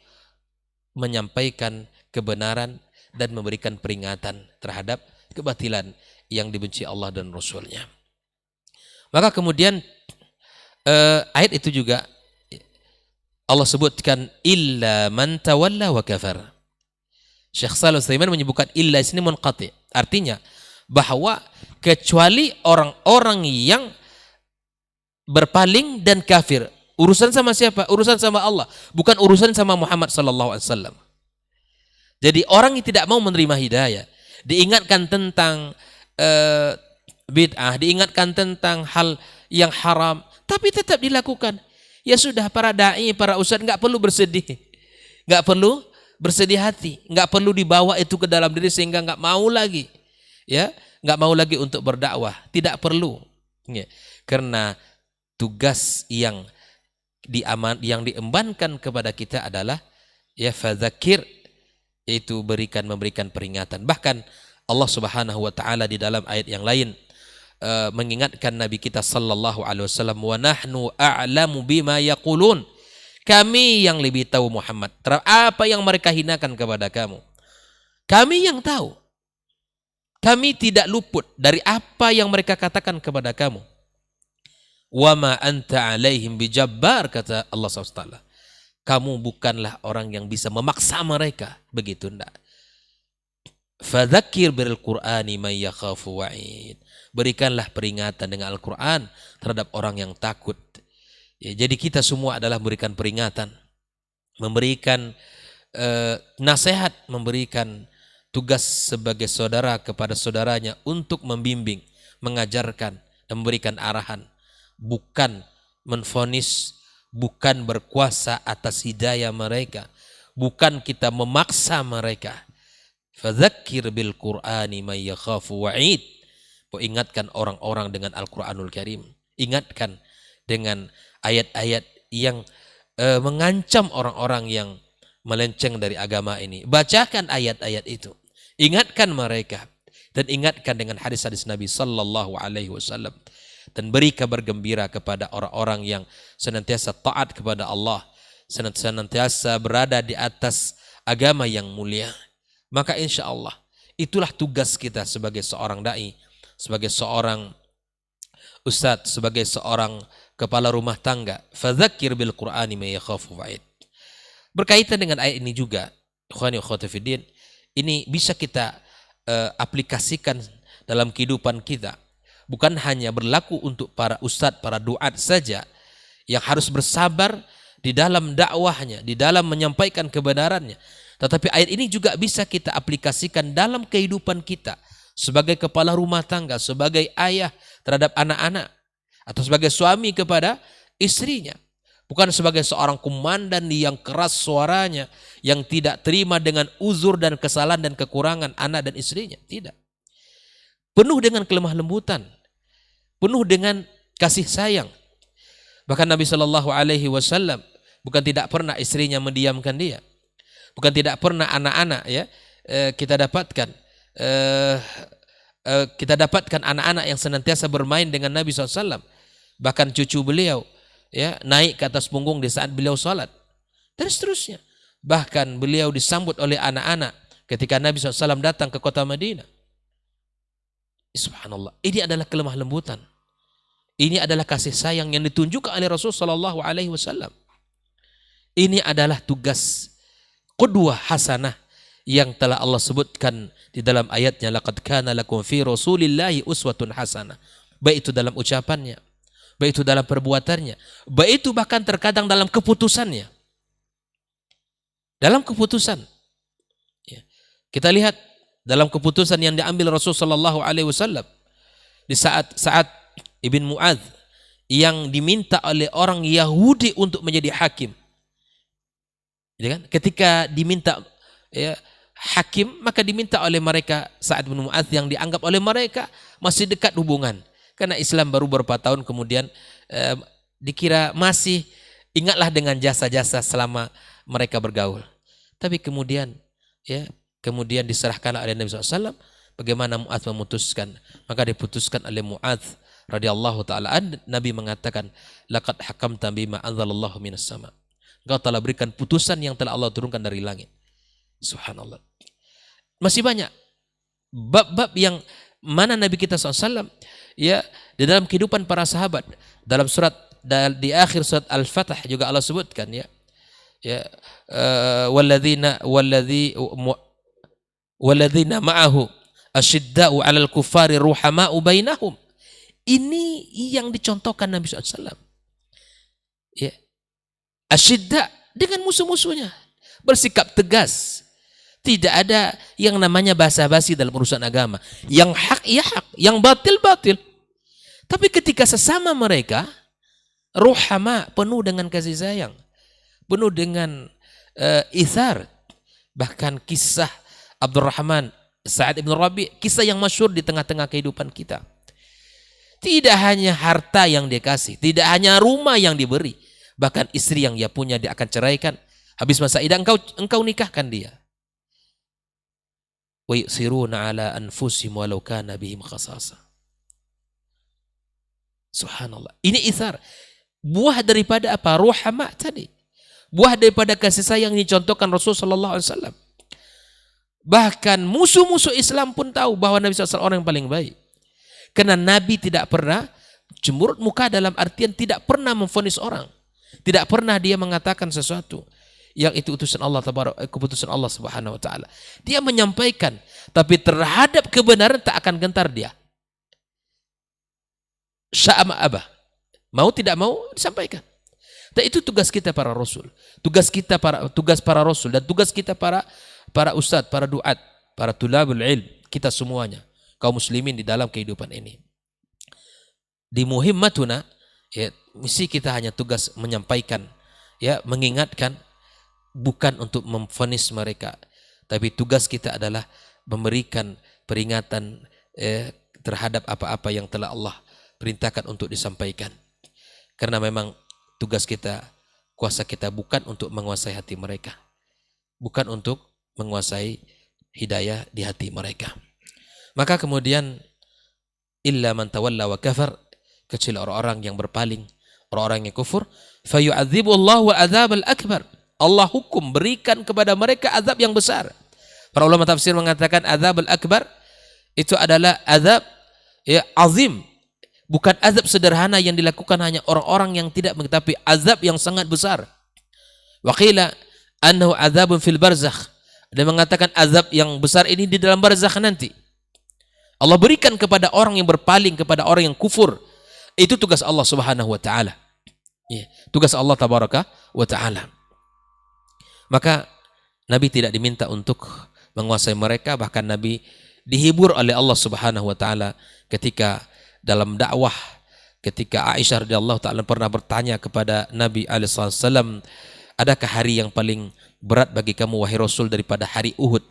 menyampaikan kebenaran dan memberikan peringatan terhadap kebatilan yang dibenci Allah dan Rasulnya. Maka kemudian ayat itu juga Allah sebutkan illa man tawalla wa kafar. Syekh Shalih Utsaimin menyebutkan illa ini munqati. Artinya bahwa kecuali orang-orang yang berpaling dan kafir. Urusan sama siapa? Urusan sama Allah, bukan urusan sama Muhammad sallallahu alaihi wasallam. Jadi orang yang tidak mau menerima hidayah, diingatkan tentang bid'ah, diingatkan tentang hal yang haram, tapi tetap dilakukan. Ya sudah, para dai, para ustadz nggak perlu bersedih, nggak perlu bersedih hati, nggak perlu dibawa itu ke dalam diri sehingga nggak mau lagi, ya, nggak mau lagi untuk berdakwah, tidak perlu, ya. Karena tugas yang diembankan kepada kita adalah, ya, fadzakir, yaitu memberikan peringatan. Bahkan Allah Subhanahu wa taala di dalam ayat yang lain mengingatkan Nabi kita sallallahu alaihi wasallam, wa nahnu a'lamu bima yaqulun. Kami yang lebih tahu Muhammad apa yang mereka hinakan kepada kamu. Kami yang tahu. Kami tidak luput dari apa yang mereka katakan kepada kamu. Wa ma anta alaihim bijabbar, kata Allah SWT. Kamu bukanlah orang yang bisa memaksa mereka, begitu enggak. Fadzakir bil Qur'ani may yakhafu wa'id. Berikanlah peringatan dengan Al-Quran terhadap orang yang takut. Ya, jadi kita semua adalah memberikan peringatan, memberikan nasihat, memberikan tugas sebagai saudara kepada saudaranya untuk membimbing, mengajarkan, dan memberikan arahan. Bukan menvonis, bukan berkuasa atas hidayah mereka, bukan kita memaksa mereka. Fadzakir bil Qur'ani may yakhafu wa'id. Ingatkan orang-orang dengan Al-Quranul Karim. Ingatkan dengan ayat-ayat yang mengancam orang-orang yang melenceng dari agama ini. Bacakan ayat-ayat itu. Ingatkan mereka. Dan ingatkan dengan hadis-hadis Nabi sallallahu alaihi wasallam. Dan beri kabar gembira kepada orang-orang yang senantiasa taat kepada Allah. Senantiasa berada di atas agama yang mulia. Maka insya Allah itulah tugas kita sebagai seorang da'i, sebagai seorang ustadz, sebagai seorang kepala rumah tangga. Fadzakir bil Qur'ani may yakhafu wa'id. Berkaitan dengan ayat ini juga, ikhwani wa akhwati fiddin, ini bisa kita aplikasikan dalam kehidupan kita. Bukan hanya berlaku untuk para ustadz, para duat saja yang harus bersabar di dalam dakwahnya, di dalam menyampaikan kebenarannya. Tetapi ayat ini juga bisa kita aplikasikan dalam kehidupan kita sebagai kepala rumah tangga, sebagai ayah terhadap anak-anak, atau sebagai suami kepada istrinya. Bukan sebagai seorang komandan yang keras suaranya, yang tidak terima dengan uzur dan kesalahan dan kekurangan anak dan istrinya. Tidak. Penuh dengan kelemah lembutan, penuh dengan kasih sayang. Bahkan Nabi Shallallahu Alaihi Wasallam bukan tidak pernah istrinya mendiamkan dia, bukan tidak pernah anak-anak, ya, kita dapatkan anak-anak yang senantiasa bermain dengan Nabi SAW. Bahkan cucu beliau, ya, naik ke atas punggung di saat beliau sholat, dan seterusnya. Bahkan beliau disambut oleh anak-anak ketika Nabi SAW datang ke kota Madinah. Subhanallah, ini adalah kelemah lembutan. Ini adalah kasih sayang yang ditunjukkan oleh Rasulullah SAW. Ini adalah tugas qudwah hasanah yang telah Allah sebutkan di dalam ayatnya, laqad kana lakum fi rasulillahi uswatun hasanah. Baik itu dalam ucapannya baik itu dalam perbuatannya, baik itu bahkan terkadang dalam keputusannya. Dalam keputusan, ya. Kita lihat dalam keputusan yang diambil Rasulullah SAW di saat Ibn Mu'adz yang diminta oleh orang Yahudi untuk menjadi hakim. Ya kan? Ketika diminta ya, hakim, maka diminta oleh mereka Sa'ad bin Mu'adz yang dianggap oleh mereka masih dekat hubungan. Karena Islam baru beberapa tahun kemudian dikira masih ingatlah dengan jasa-jasa selama mereka bergaul. Tapi kemudian ya, kemudian diserahkan oleh Nabi SAW bagaimana Mu'adz memutuskan. Maka diputuskan oleh Mu'adz radhiyallahu ta'ala Nabi mengatakan, laqad hakamta bima anzalallahu minas sama. Engkau telah berikan putusan yang telah Allah turunkan dari langit. Subhanallah. Masih banyak bab-bab yang mana Nabi kita SAW ya di dalam kehidupan para sahabat. Dalam surat di akhir surat Al-Fatah juga Allah sebutkan ya. Ya walladzina ma'ahu asyidda'u 'alal kuffari ruhama'u bainahum. Ini yang dicontohkan Nabi SAW. Ya. Asyidda dengan musuh-musuhnya bersikap tegas. Tidak ada yang namanya basa-basi dalam urusan agama. Yang hak ya hak, yang batil batil. Tapi ketika sesama mereka ruhama, penuh dengan kasih sayang, penuh dengan ithar. Bahkan kisah Abdurrahman Sa'ad ibn Rabi, kisah yang masyhur di tengah-tengah kehidupan kita. Tidak hanya harta yang dia kasih, tidak hanya rumah yang diberi, bahkan istri yang dia punya dia akan ceraikan. Habis masa idah engkau nikahkan dia. Wa yusiruna ala anfusihim walau kana bihim khasasa. Subhanallah. Ini ithar. Buah daripada apa? Ruhama tadi. Buah daripada kasih sayang yang dicontohkan Rasulullah SAW. Bahkan musuh-musuh Islam pun tahu bahwa Nabi SAW orang yang paling baik. Karena Nabi tidak pernah cemburut muka dalam artian tidak pernah memvonis orang. Tidak pernah dia mengatakan sesuatu yang itu utusan Allah, keputusan Allah Subhanahu wa taala. Dia menyampaikan, tapi terhadap kebenaran tak akan gentar dia. Sya'ama abah. Mau tidak mau disampaikan. Dan itu tugas kita para rasul. Tugas para rasul dan tugas kita para ustadz, para duat, para tulabul ilm, kita semuanya kaum muslimin di dalam kehidupan ini. Di muhimmatuna ya, misi kita hanya tugas menyampaikan ya, mengingatkan, bukan untuk memvonis mereka, tapi tugas kita adalah memberikan peringatan terhadap apa-apa yang telah Allah perintahkan untuk disampaikan. Karena memang tugas kita, kuasa kita bukan untuk menguasai hati mereka, bukan untuk menguasai hidayah di hati mereka. Maka kemudian illa man tawalla wa kafar, kecuali orang-orang yang berpaling, orang-orang yang kufur, fayu'adzibu Allahu adzabal akbar. Allah hukum berikan kepada mereka azab yang besar. Para ulama tafsir mengatakan azab al-akbar itu adalah azab ya azim, bukan azab sederhana yang dilakukan hanya orang-orang yang tidak mengetahui, azab yang sangat besar. Wa qila annahu azabun fil barzakh. Dia mengatakan azab yang besar ini di dalam barzakh nanti. Allah berikan kepada orang yang berpaling, kepada orang yang kufur. Itu tugas Allah Subhanahu wa taala. Ya, tugas Allah tabaraka wa taala. Maka Nabi tidak diminta untuk menguasai mereka, bahkan Nabi dihibur oleh Allah Subhanahu wa taala ketika dalam dakwah, ketika Aisyah radhiyallahu taala pernah bertanya kepada Nabi alaihi wasallam, adakah hari yang paling berat bagi kamu wahai Rasul daripada hari Uhud?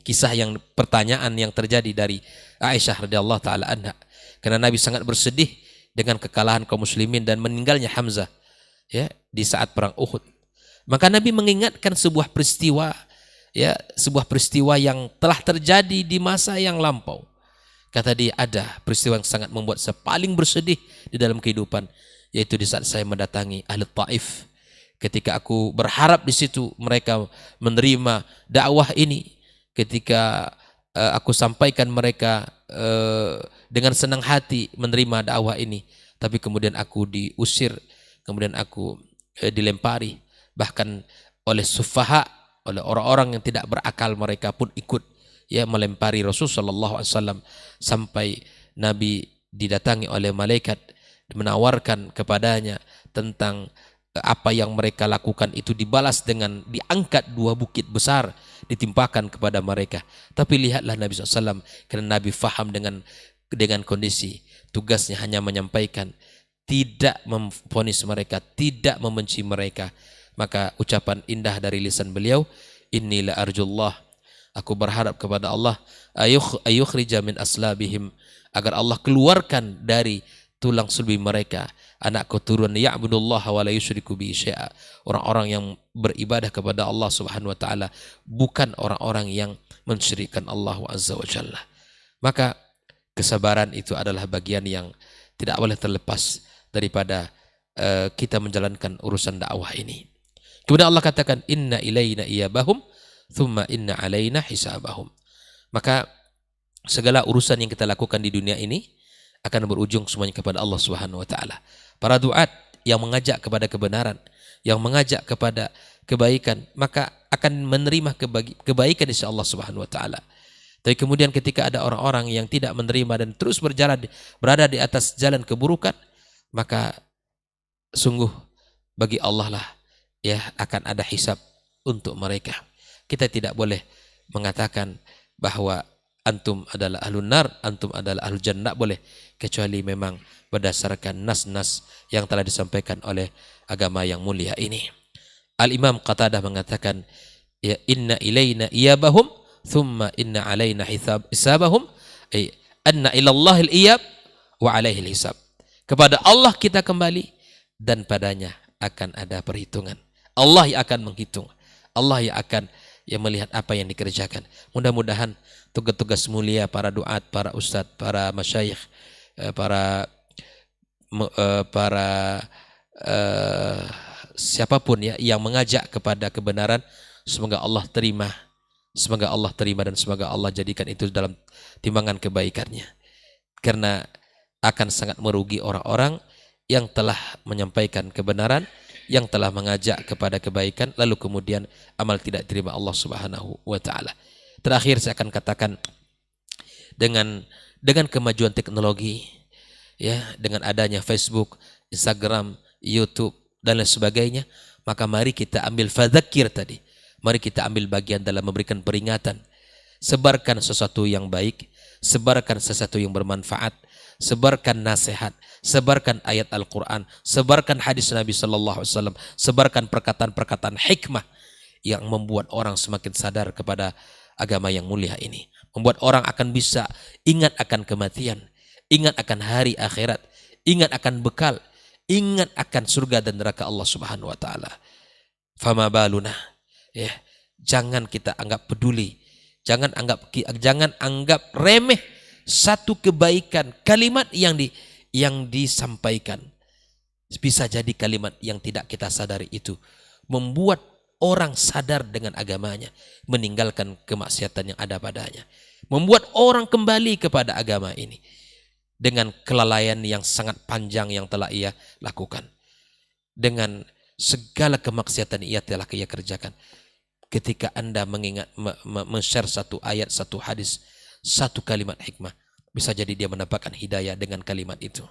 Kisah yang pertanyaan yang terjadi dari Aisyah radhiyallahu taala anha, karena Nabi sangat bersedih dengan kekalahan kaum muslimin dan meninggalnya Hamzah ya di saat perang Uhud. Maka Nabi mengingatkan sebuah peristiwa ya, sebuah peristiwa yang telah terjadi di masa yang lampau. Kata dia, ada peristiwa yang sangat membuat saya paling bersedih di dalam kehidupan, yaitu di saat saya mendatangi ahli Taif. Ketika aku berharap di situ mereka menerima dakwah ini, ketika aku sampaikan mereka dengan senang hati menerima dakwah ini, tapi kemudian aku diusir, kemudian aku dilempari, bahkan oleh sufaha, oleh orang-orang yang tidak berakal, mereka pun ikut ya melempari Rasulullah SAW, sampai Nabi didatangi oleh malaikat menawarkan kepadanya tentang apa yang mereka lakukan itu dibalas dengan diangkat 2 bukit besar ditimpakan kepada mereka. Tapi lihatlah Nabi SAW, karena Nabi faham dengan kondisi tugasnya hanya menyampaikan, tidak memvonis mereka, tidak membenci mereka. Maka ucapan indah dari lisan beliau, inni la arjullah, aku berharap kepada Allah, ayukhrija min aslabihim, agar Allah keluarkan dari tulang sulbi mereka anak keturunan ya'budullah wa la yusyriku bihi syai'a, orang-orang yang beribadah kepada Allah Subhanahu wa taala, bukan orang-orang yang mensyirikkan Allah azza wa jalla. Maka kesabaran itu adalah bagian yang tidak boleh terlepas daripada kita menjalankan urusan dakwah ini. Kemudian Allah katakan, inna ilaina iyabahum thumma inna alaina hisabahum. Maka segala urusan yang kita lakukan di dunia ini akan berujung semuanya kepada Allah Subhanahu wa taala. Para duat yang mengajak kepada kebenaran, yang mengajak kepada kebaikan, maka akan menerima kebaikan dari Allah Subhanahu wa taala. Tapi kemudian ketika ada orang-orang yang tidak menerima dan terus berada di atas jalan keburukan, maka sungguh bagi Allah lah ya akan ada hisab untuk mereka. Kita tidak boleh mengatakan bahwa antum adalah ahlun nar, antum adalah ahlul jannah, boleh, kecuali memang berdasarkan nas-nas yang telah disampaikan oleh agama yang mulia ini. Al-Imam Qatadah mengatakan, ya inna ilaina iyabahum thumma inna alaina hisabahum, ay anna ilallahil iyab wa alaihil hisab. Kepada Allah kita kembali dan padanya akan ada perhitungan. Allah yang akan menghitung, Allah yang akan melihat apa yang dikerjakan. Mudah-mudahan tugas-tugas mulia para duat, para ustadz, para masyayikh, siapapun ya yang mengajak kepada kebenaran, semoga Allah terima, dan semoga Allah jadikan itu dalam timbangan kebaikannya. Karena akan sangat merugi orang-orang yang telah menyampaikan kebenaran, yang telah mengajak kepada kebaikan, lalu kemudian amal tidak diterima Allah Subhanahu wa taala. Terakhir saya akan katakan, dengan kemajuan teknologi ya, dengan adanya Facebook, Instagram, YouTube dan lain sebagainya, maka mari kita ambil fadzakir tadi. Mari kita ambil bagian dalam memberikan peringatan. Sebarkan sesuatu yang baik, sebarkan sesuatu yang bermanfaat, sebarkan nasihat, sebarkan ayat Al-Quran, sebarkan hadis Nabi Sallallahu Alaihi Wasallam, sebarkan perkataan-perkataan hikmah yang membuat orang semakin sadar kepada agama yang mulia ini, membuat orang akan bisa ingat akan kematian, ingat akan hari akhirat, ingat akan bekal, ingat akan surga dan neraka Allah Subhanahu wa taala. Fama baluna, ya, jangan kita anggap peduli, jangan anggap remeh satu kebaikan, kalimat yang disampaikan. Bisa jadi kalimat yang tidak kita sadari itu membuat orang sadar dengan agamanya, meninggalkan kemaksiatan yang ada padanya, membuat orang kembali kepada agama ini dengan kelalaian yang sangat panjang yang telah ia lakukan, dengan segala kemaksiatan ia telah ia kerjakan. Ketika Anda mengingat men-share satu ayat, satu hadis, satu kalimat hikmah, bisa jadi dia mendapatkan hidayah dengan kalimat itu,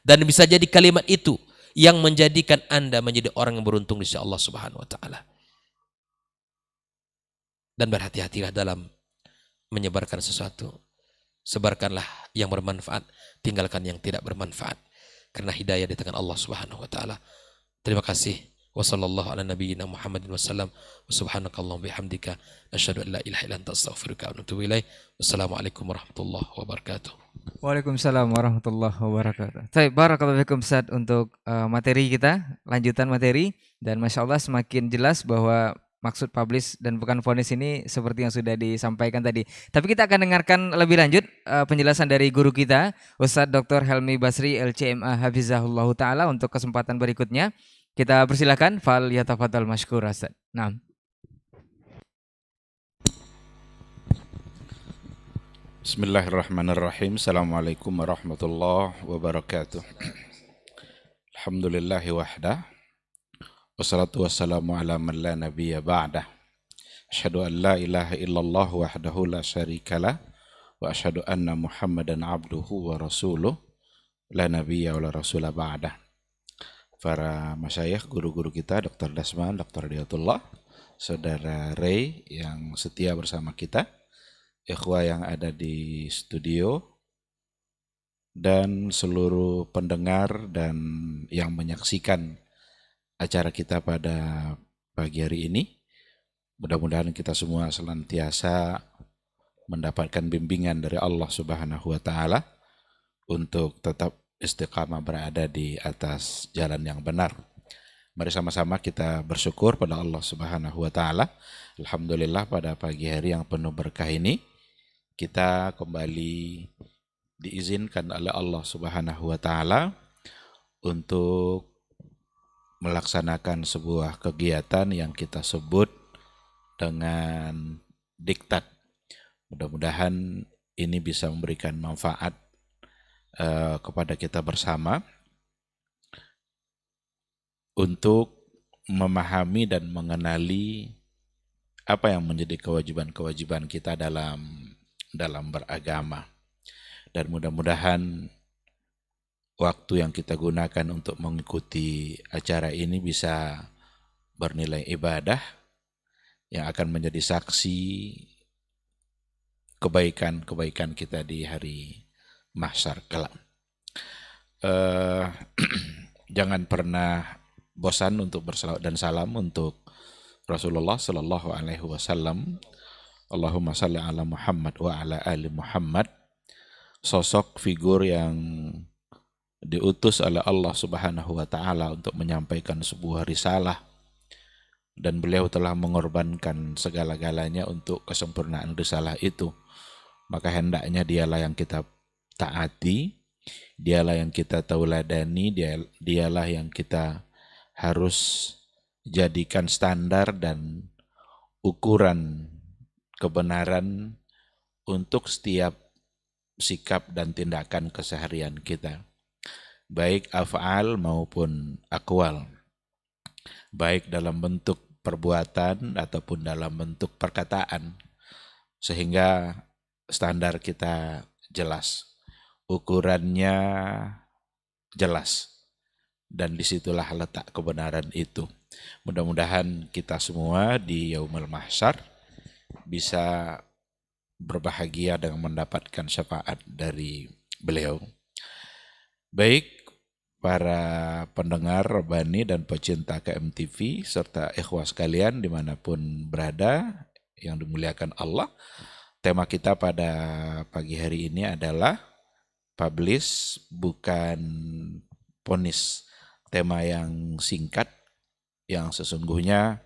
dan bisa jadi kalimat itu yang menjadikan Anda menjadi orang yang beruntung di sisi Allah Subhanahu wa taala. Dan berhati-hatilah dalam menyebarkan sesuatu. Sebarkanlah yang bermanfaat, tinggalkan yang tidak bermanfaat, karena hidayah di tangan Allah Subhanahu wa taala. Terima kasih. Wassallallahu ala nabiyyina Muhammadin wasallam. Subhanakallahumma bihamdika asyhadu an la ilaha illa anta astaghfiruka wa atubu ilaik. Wassalamualaikum warahmatullahi wabarakatuh. Waalaikumsalam warahmatullahi wabarakatuh. Baik, barakallahu fikum Ustaz untuk materi kita, lanjutan materi, dan Masya Allah semakin jelas bahwa maksud publish dan bukan vonis ini seperti yang sudah disampaikan tadi. Tapi kita akan dengarkan lebih lanjut penjelasan dari guru kita, Ustaz Dr. Helmi Basri LCMA Hafizahullah Ta'ala untuk kesempatan berikutnya. Kita persilakan, fal yatafadhal mashkur Ustaz. Nah. Bismillahirrahmanirrahim. Assalamualaikum warahmatullahi wabarakatuh. Alhamdulillahi wahdah. Wassalatu wassalamu ala man la nabiyya ba'dah. Asyhadu an la ilaha illallah wahdahu la syarikalah wa asyhadu anna Muhammadan abduhu wa rasuluh. la nabiyya wa la rasula ba'dah. Para masyayikh, guru-guru kita, Dr. Dasman, Dr. Hidayatullah, Saudara Ray yang setia bersama kita, ikhwah yang ada di studio, dan seluruh pendengar dan yang menyaksikan acara kita pada pagi hari ini. Mudah-mudahan kita semua senantiasa mendapatkan bimbingan dari Allah Subhanahu wa taala untuk tetap istiqamah berada di atas jalan yang benar. Mari sama-sama kita bersyukur pada Allah Subhanahu wa taala. Alhamdulillah pada pagi hari yang penuh berkah ini kita kembali diizinkan oleh Allah Subhanahu wa taala untuk melaksanakan sebuah kegiatan yang kita sebut dengan diktat. Mudah-mudahan ini bisa memberikan manfaat kepada kita bersama untuk memahami dan mengenali apa yang menjadi kewajiban-kewajiban kita dalam beragama. Dan mudah-mudahan waktu yang kita gunakan untuk mengikuti acara ini bisa bernilai ibadah yang akan menjadi saksi kebaikan-kebaikan kita di hari mahsyar kelak. Jangan pernah bosan untuk bersalawat dan salam untuk Rasulullah Sallallahu Alaihi Wasallam. Allahumma salli ala Muhammad wa ala ali Muhammad. Sosok figur yang diutus oleh Allah Subhanahu wa taala untuk menyampaikan sebuah risalah, dan beliau telah mengorbankan segala-galanya untuk kesempurnaan risalah itu. Maka hendaknya dialah yang kita taati, dialah yang kita tauladani, dialah yang kita harus jadikan standar dan ukuran kebenaran untuk setiap sikap dan tindakan keseharian kita, baik af'al maupun akwal, baik dalam bentuk perbuatan ataupun dalam bentuk perkataan, sehingga standar kita jelas, ukurannya jelas, dan disitulah letak kebenaran itu. Mudah-mudahan kita semua di Yaumul Mahsyar bisa berbahagia dengan mendapatkan syafaat dari beliau. Baik para pendengar Rabbani dan pecinta KMTV serta ikhwah sekalian dimanapun berada yang dimuliakan Allah, tema kita pada pagi hari ini adalah publish bukan ponis. Tema yang singkat yang sesungguhnya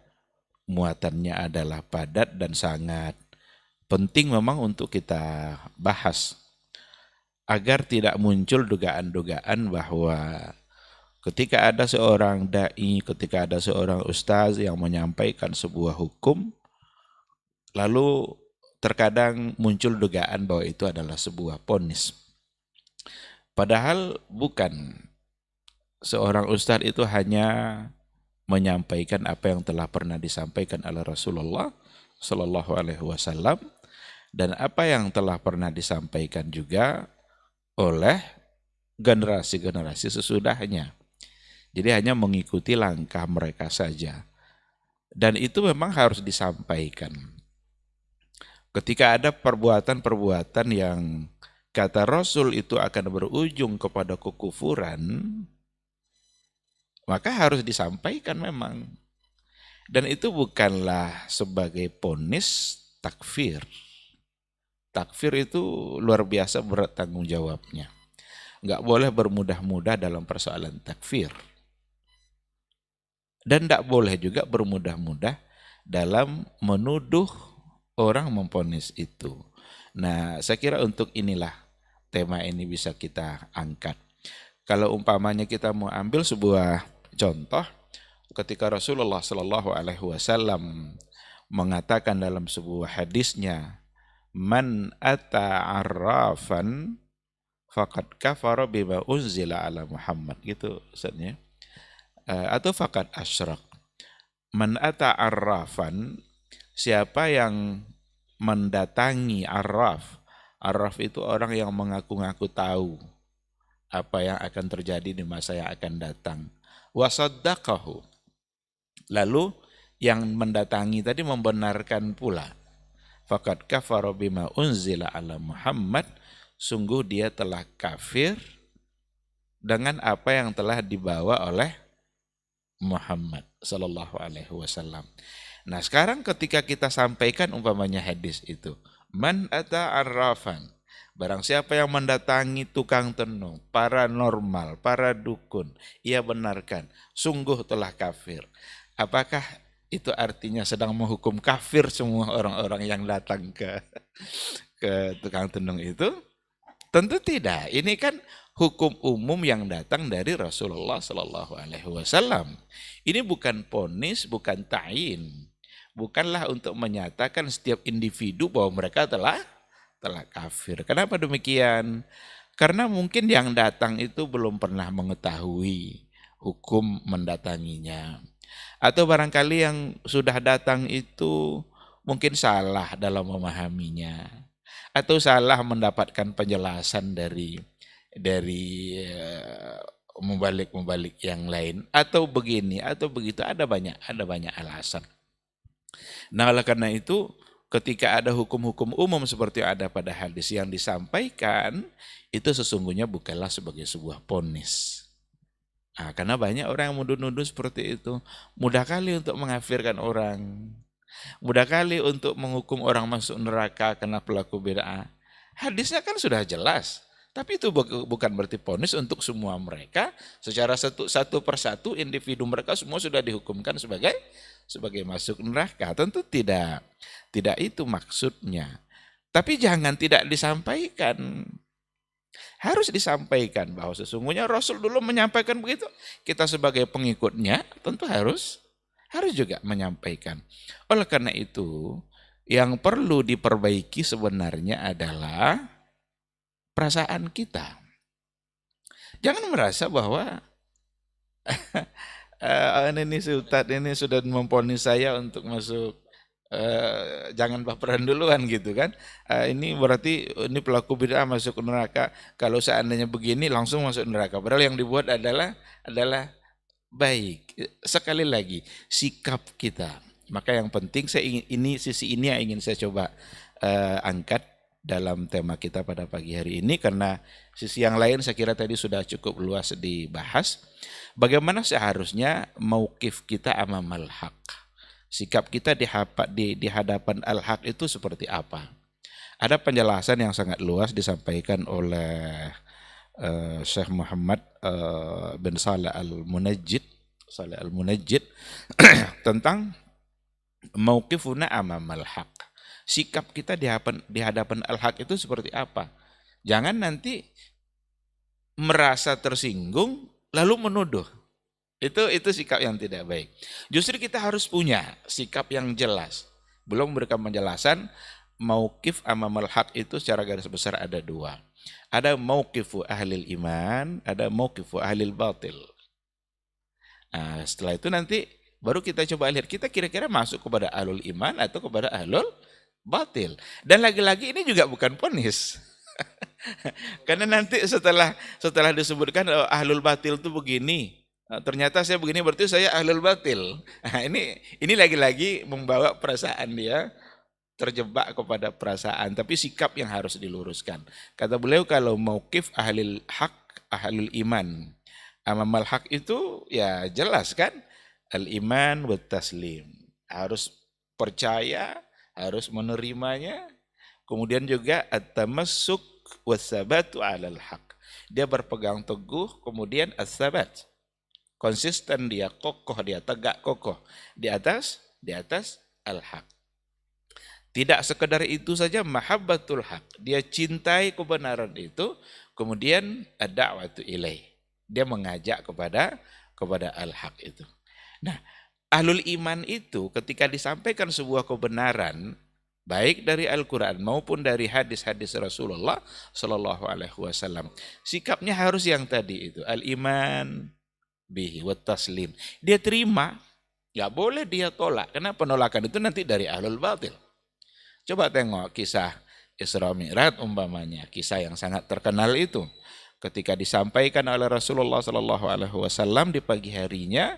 muatannya adalah padat dan sangat penting memang untuk kita bahas, agar tidak muncul dugaan-dugaan bahwa ketika ada seorang da'i, ketika ada seorang ustaz yang menyampaikan sebuah hukum, lalu terkadang muncul dugaan bahwa itu adalah sebuah ponis. Padahal bukan. Seorang ustaz itu hanya menyampaikan apa yang telah pernah disampaikan oleh Rasulullah Sallallahu Alaihi Wasallam, dan apa yang telah pernah disampaikan juga oleh generasi-generasi sesudahnya. Jadi hanya mengikuti langkah mereka saja. Dan itu memang harus disampaikan. Ketika ada perbuatan-perbuatan yang kata Rasul itu akan berujung kepada kekufuran, maka harus disampaikan memang. Dan itu bukanlah sebagai ponis takfir. Takfir itu luar biasa berat tanggung jawabnya. Nggak boleh bermudah-mudah dalam persoalan takfir. Dan nggak boleh juga bermudah-mudah dalam menuduh orang memponis itu. Nah, saya kira untuk inilah tema ini bisa kita angkat. Kalau umpamanya kita mau ambil sebuah contoh, ketika Rasulullah Sallallahu Alaihi Wasallam mengatakan dalam sebuah hadisnya, man ata arrafan faqad kafara bima unzila ala Muhammad, gitu Ustaznya, atau faqad asyrak. Man ata arrafan, siapa yang mendatangi arraf. Arraf itu orang yang mengaku-ngaku tahu, apa yang akan terjadi di masa yang akan datang. Wasaddaqahu. Lalu yang mendatangi tadi membenarkan pula. Faqad kafara bima unzila ala Muhammad, sungguh dia telah kafir dengan apa yang telah dibawa oleh Muhammad sallallahu alaihi wasallam. Nah, sekarang ketika kita sampaikan umpamanya hadis itu, man ata arrafan, barang siapa yang mendatangi tukang tenung, paranormal, para dukun, ia benarkan, sungguh telah kafir. Apakah itu artinya sedang menghukum kafir semua orang-orang yang datang ke tukang tenung itu? Tentu tidak. Ini kan hukum umum yang datang dari Rasulullah Sallallahu Alaihi Wasallam. Ini bukan ponis, bukan ta'in, bukanlah untuk menyatakan setiap individu bahwa mereka telah kafir. Kenapa demikian? Karena mungkin yang datang itu belum pernah mengetahui hukum mendatanginya. Atau barangkali yang sudah datang itu mungkin salah dalam memahaminya. Atau salah mendapatkan penjelasan dari mubalik yang lain. Atau begini, atau begitu. Ada banyak alasan. Nah, oleh karena itu, ketika ada hukum-hukum umum seperti ada pada hadis yang disampaikan, itu sesungguhnya bukanlah sebagai sebuah ponis. Nah, karena banyak orang yang nuduh-nuduh seperti itu. Mudah kali untuk mengkafirkan orang. Mudah kali untuk menghukum orang masuk neraka karena pelaku bid'ah. Hadisnya kan sudah jelas. Tapi itu bukan berarti ponis untuk semua mereka. Secara satu persatu individu mereka semua sudah dihukumkan sebagai masuk neraka. Tentu tidak. Tidak itu maksudnya. Tapi jangan tidak disampaikan. Harus disampaikan bahwa sesungguhnya Rasul dulu menyampaikan begitu. Kita sebagai pengikutnya tentu harus juga menyampaikan. Oleh karena itu, yang perlu diperbaiki sebenarnya adalah perasaan kita. Jangan merasa bahwa ini Ustadz ini sudah memponis saya untuk masuk, jangan baperan duluan gitu kan. Ini berarti ini pelaku bid'ah masuk neraka. Kalau seandainya begini langsung masuk neraka. Padahal yang dibuat adalah baik. Sekali lagi sikap kita. Maka yang penting sisi ini yang ingin saya coba angkat dalam tema kita pada pagi hari ini, karena sisi yang lain saya kira tadi sudah cukup luas dibahas. Bagaimana seharusnya mauqif kita amamal haq. Sikap kita di hadapan al-haq itu seperti apa? Ada penjelasan yang sangat luas disampaikan oleh Syekh Muhammad bin Saleh Al-Munajjid tentang mauqifuna amamal haq. Sikap kita di hadapan al-haq itu seperti apa? Jangan nanti merasa tersinggung lalu menuduh. Itu sikap yang tidak baik. Justru kita harus punya sikap yang jelas. Belum memberikan penjelasan, mauqif amamal haq itu secara garis besar ada dua. Ada mauqifu ahlil iman, ada mauqifu ahlil batil. Nah, setelah itu nanti baru kita coba lihat kita kira-kira masuk kepada ahlul iman atau kepada ahlul batil. Dan lagi-lagi ini juga bukan ponis. Karena nanti setelah disebutkan ahlul batil itu begini, ternyata saya begini berarti saya ahlul batil. Nah, ini lagi-lagi membawa perasaan dia terjebak kepada perasaan, tapi sikap yang harus diluruskan. Kata beliau kalau mauqif ahlul haq, ahlul iman, amamal haq itu ya jelas kan, al-iman wa taslim. Harus percaya, harus menerimanya. Kemudian juga at-tamassuk was-sabatu 'alal haq. Dia berpegang teguh, kemudian as-sabat. Konsisten dia, kokoh dia, tegak kokoh di atas al-haq. Tidak sekedar itu saja, mahabbatul haq. Dia cintai kebenaran itu, kemudian ad-da'watu ilaih. Dia mengajak kepada al-haq itu. Nah, ahlul iman itu ketika disampaikan sebuah kebenaran, baik dari Al-Quran maupun dari hadis-hadis Rasulullah Sallallahu Alaihi Wasallam, sikapnya harus yang tadi itu, al-iman bihi wa taslim. Dia terima, nggak boleh dia tolak, karena penolakan itu nanti dari ahlul batil. Coba tengok kisah Isra Mi'raj umpamanya, kisah yang sangat terkenal itu. ketika disampaikan oleh Rasulullah Sallallahu Alaihi Wasallam di pagi harinya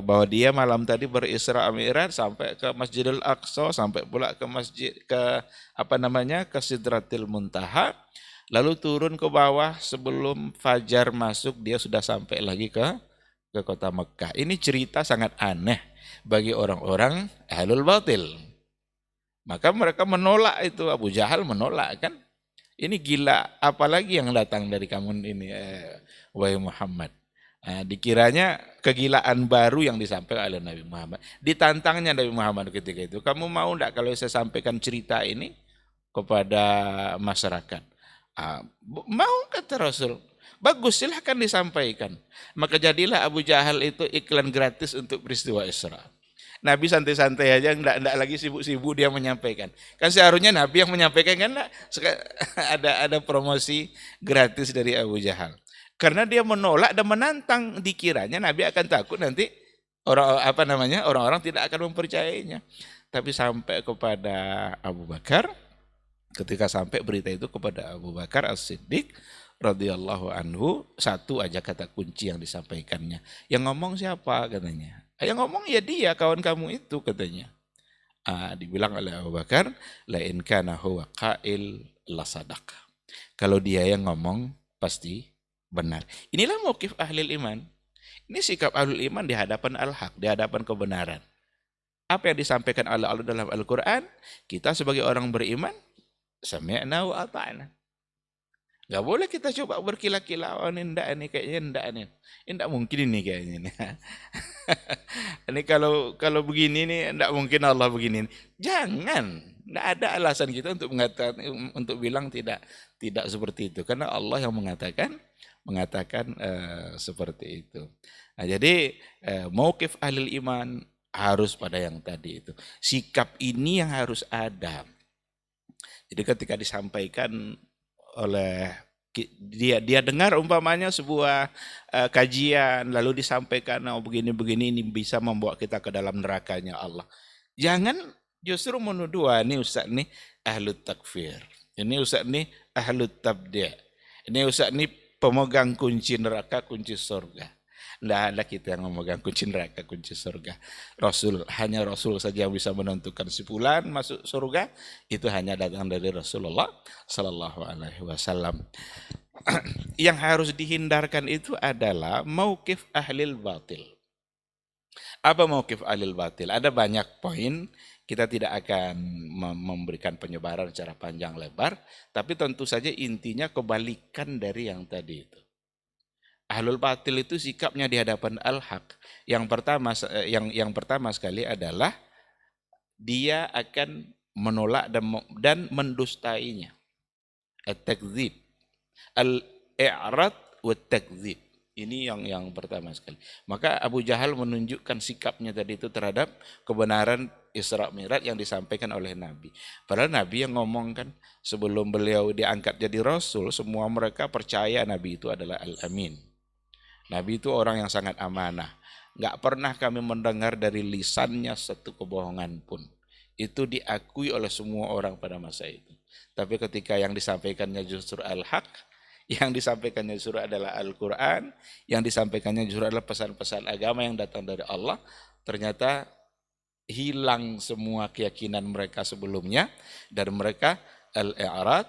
bahwa dia malam tadi berisra Mi'raj sampai ke Masjidil Aqsa, sampai pula ke ke Sidratil Muntaha, lalu turun ke bawah sebelum fajar masuk dia sudah sampai lagi ke kota Mekah. Ini cerita sangat aneh bagi orang-orang ahlul batil. Maka mereka menolak itu, Abu Jahal menolak kan. Ini gila, apalagi yang datang dari kamu ini, wahai Muhammad. Dikiranya kegilaan baru yang disampaikan oleh Nabi Muhammad. Ditantangnya Nabi Muhammad ketika itu, kamu mau enggak kalau saya sampaikan cerita ini kepada masyarakat? Mau, kata Rasul. Bagus, silahkan disampaikan. Maka jadilah Abu Jahal itu iklan gratis untuk peristiwa Isra. Nabi santai-santai aja, enggak lagi sibuk-sibuk dia menyampaikan. Kan seharusnya Nabi yang menyampaikan, kan enggak? Ada promosi gratis dari Abu Jahal. Karena dia menolak dan menantang, dikiranya Nabi akan takut nanti orang-orang tidak akan mempercayainya. Tapi sampai kepada Abu Bakar, ketika sampai berita itu kepada Abu Bakar As-Siddiq radhiyallahu anhu, satu aja kata kunci yang disampaikannya. Yang ngomong siapa katanya? Yang ngomong ya dia, kawan kamu itu katanya. Dibilang oleh Abu Bakar, la in kana huwa qail la sadaq. Kalau dia yang ngomong pasti benar. Inilah mauqif ahli iman. Ini sikap ahli iman di hadapan al-haq, di hadapan kebenaran. Apa yang disampaikan oleh Allah dalam Al-Quran, kita sebagai orang beriman, sami'na wa ata'na. Gak boleh kita coba berkilah-kilah, oh ini enggak, ini kayaknya enggak, ini enggak mungkin ini kayaknya. Ini kalau begini nih enggak mungkin Allah begini. Jangan, enggak ada alasan kita untuk mengatakan, untuk bilang tidak seperti itu, karena Allah yang mengatakan seperti itu. Nah, jadi mauqif ahlul iman harus pada yang tadi itu. Sikap ini yang harus ada. Jadi ketika disampaikan oleh dia dengar umpamanya sebuah kajian lalu disampaikan begini-begini, ini bisa membawa kita ke dalam nerakanya Allah. Jangan justru menuduh, ini ustaz nih ahlut takfir, ini ustaz nih ahlut tabdi', ini ustaz nih pemegang kunci neraka, kunci surga. Tidak ada kita yang memegang kunci neraka, kunci surga. Hanya Rasul saja yang bisa menentukan si fulan masuk surga. Itu hanya datang dari Rasulullah Sallallahu Alaihi Wasallam. Yang harus dihindarkan itu adalah mauqif ahlil batil. Apa mauqif ahlil batil? Ada banyak poin. Kita tidak akan memberikan penyebaran secara panjang lebar, tapi tentu saja intinya kebalikan dari yang tadi itu. Ahlul batil itu sikapnya di hadapan al-haq. Yang pertama sekali adalah dia akan menolak dan mendustainya. At-takdzib, al-i'rad wa takdzib. Ini yang pertama sekali. Maka Abu Jahal menunjukkan sikapnya tadi itu terhadap kebenaran Isra Mi'raj yang disampaikan oleh Nabi. Padahal Nabi yang ngomong kan, sebelum beliau diangkat jadi Rasul, semua mereka percaya Nabi itu adalah Al-Amin. Nabi itu orang yang sangat amanah. Nggak pernah kami mendengar dari lisannya satu kebohongan pun. Itu diakui oleh semua orang pada masa itu. Tapi ketika yang disampaikannya justru Al-Haq, yang disampaikannya justru adalah Al-Quran, yang disampaikannya justru adalah pesan-pesan agama yang datang dari Allah, ternyata hilang semua keyakinan mereka sebelumnya, dan mereka al-i'rad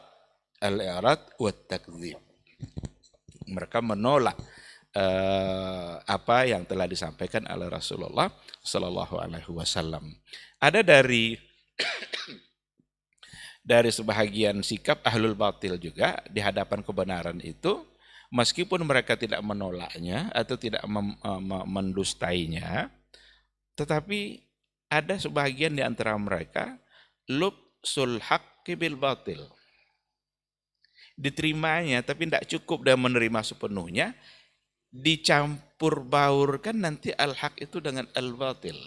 wa takdzib. Mereka menolak apa yang telah disampaikan oleh Rasulullah Sallallahu Alaihi Wasallam. Ada dari sebahagian sikap ahlul batil juga di hadapan kebenaran itu, meskipun mereka tidak menolaknya atau tidak mendustainya, tetapi ada sebahagian di antara mereka lubsul haqqi bil batil. Diterimanya tapi tidak cukup dan menerima sepenuhnya, dicampur baurkan nanti al-haq itu dengan al-batil.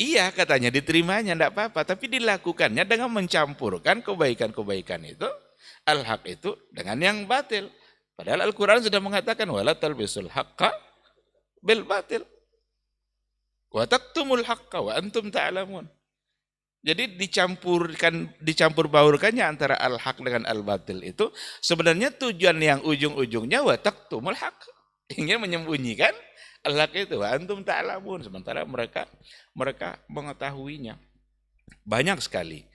Iya katanya diterimanya tidak apa-apa, tapi dilakukannya dengan mencampurkan kebaikan-kebaikan itu, al-haq itu dengan yang batil. Padahal Al-Quran sudah mengatakan wala talbisul haqqa bil batil wa taktumul haqqa wa antum ta'lamun. Jadi dicampur baurkannya antara al-haq dengan al-batil itu sebenarnya tujuan yang ujung-ujungnya wa taktumul haq. Ingin menyembunyikan al-haq itu, wa antum ta'lamun, sementara mereka mengetahuinya. Banyak sekali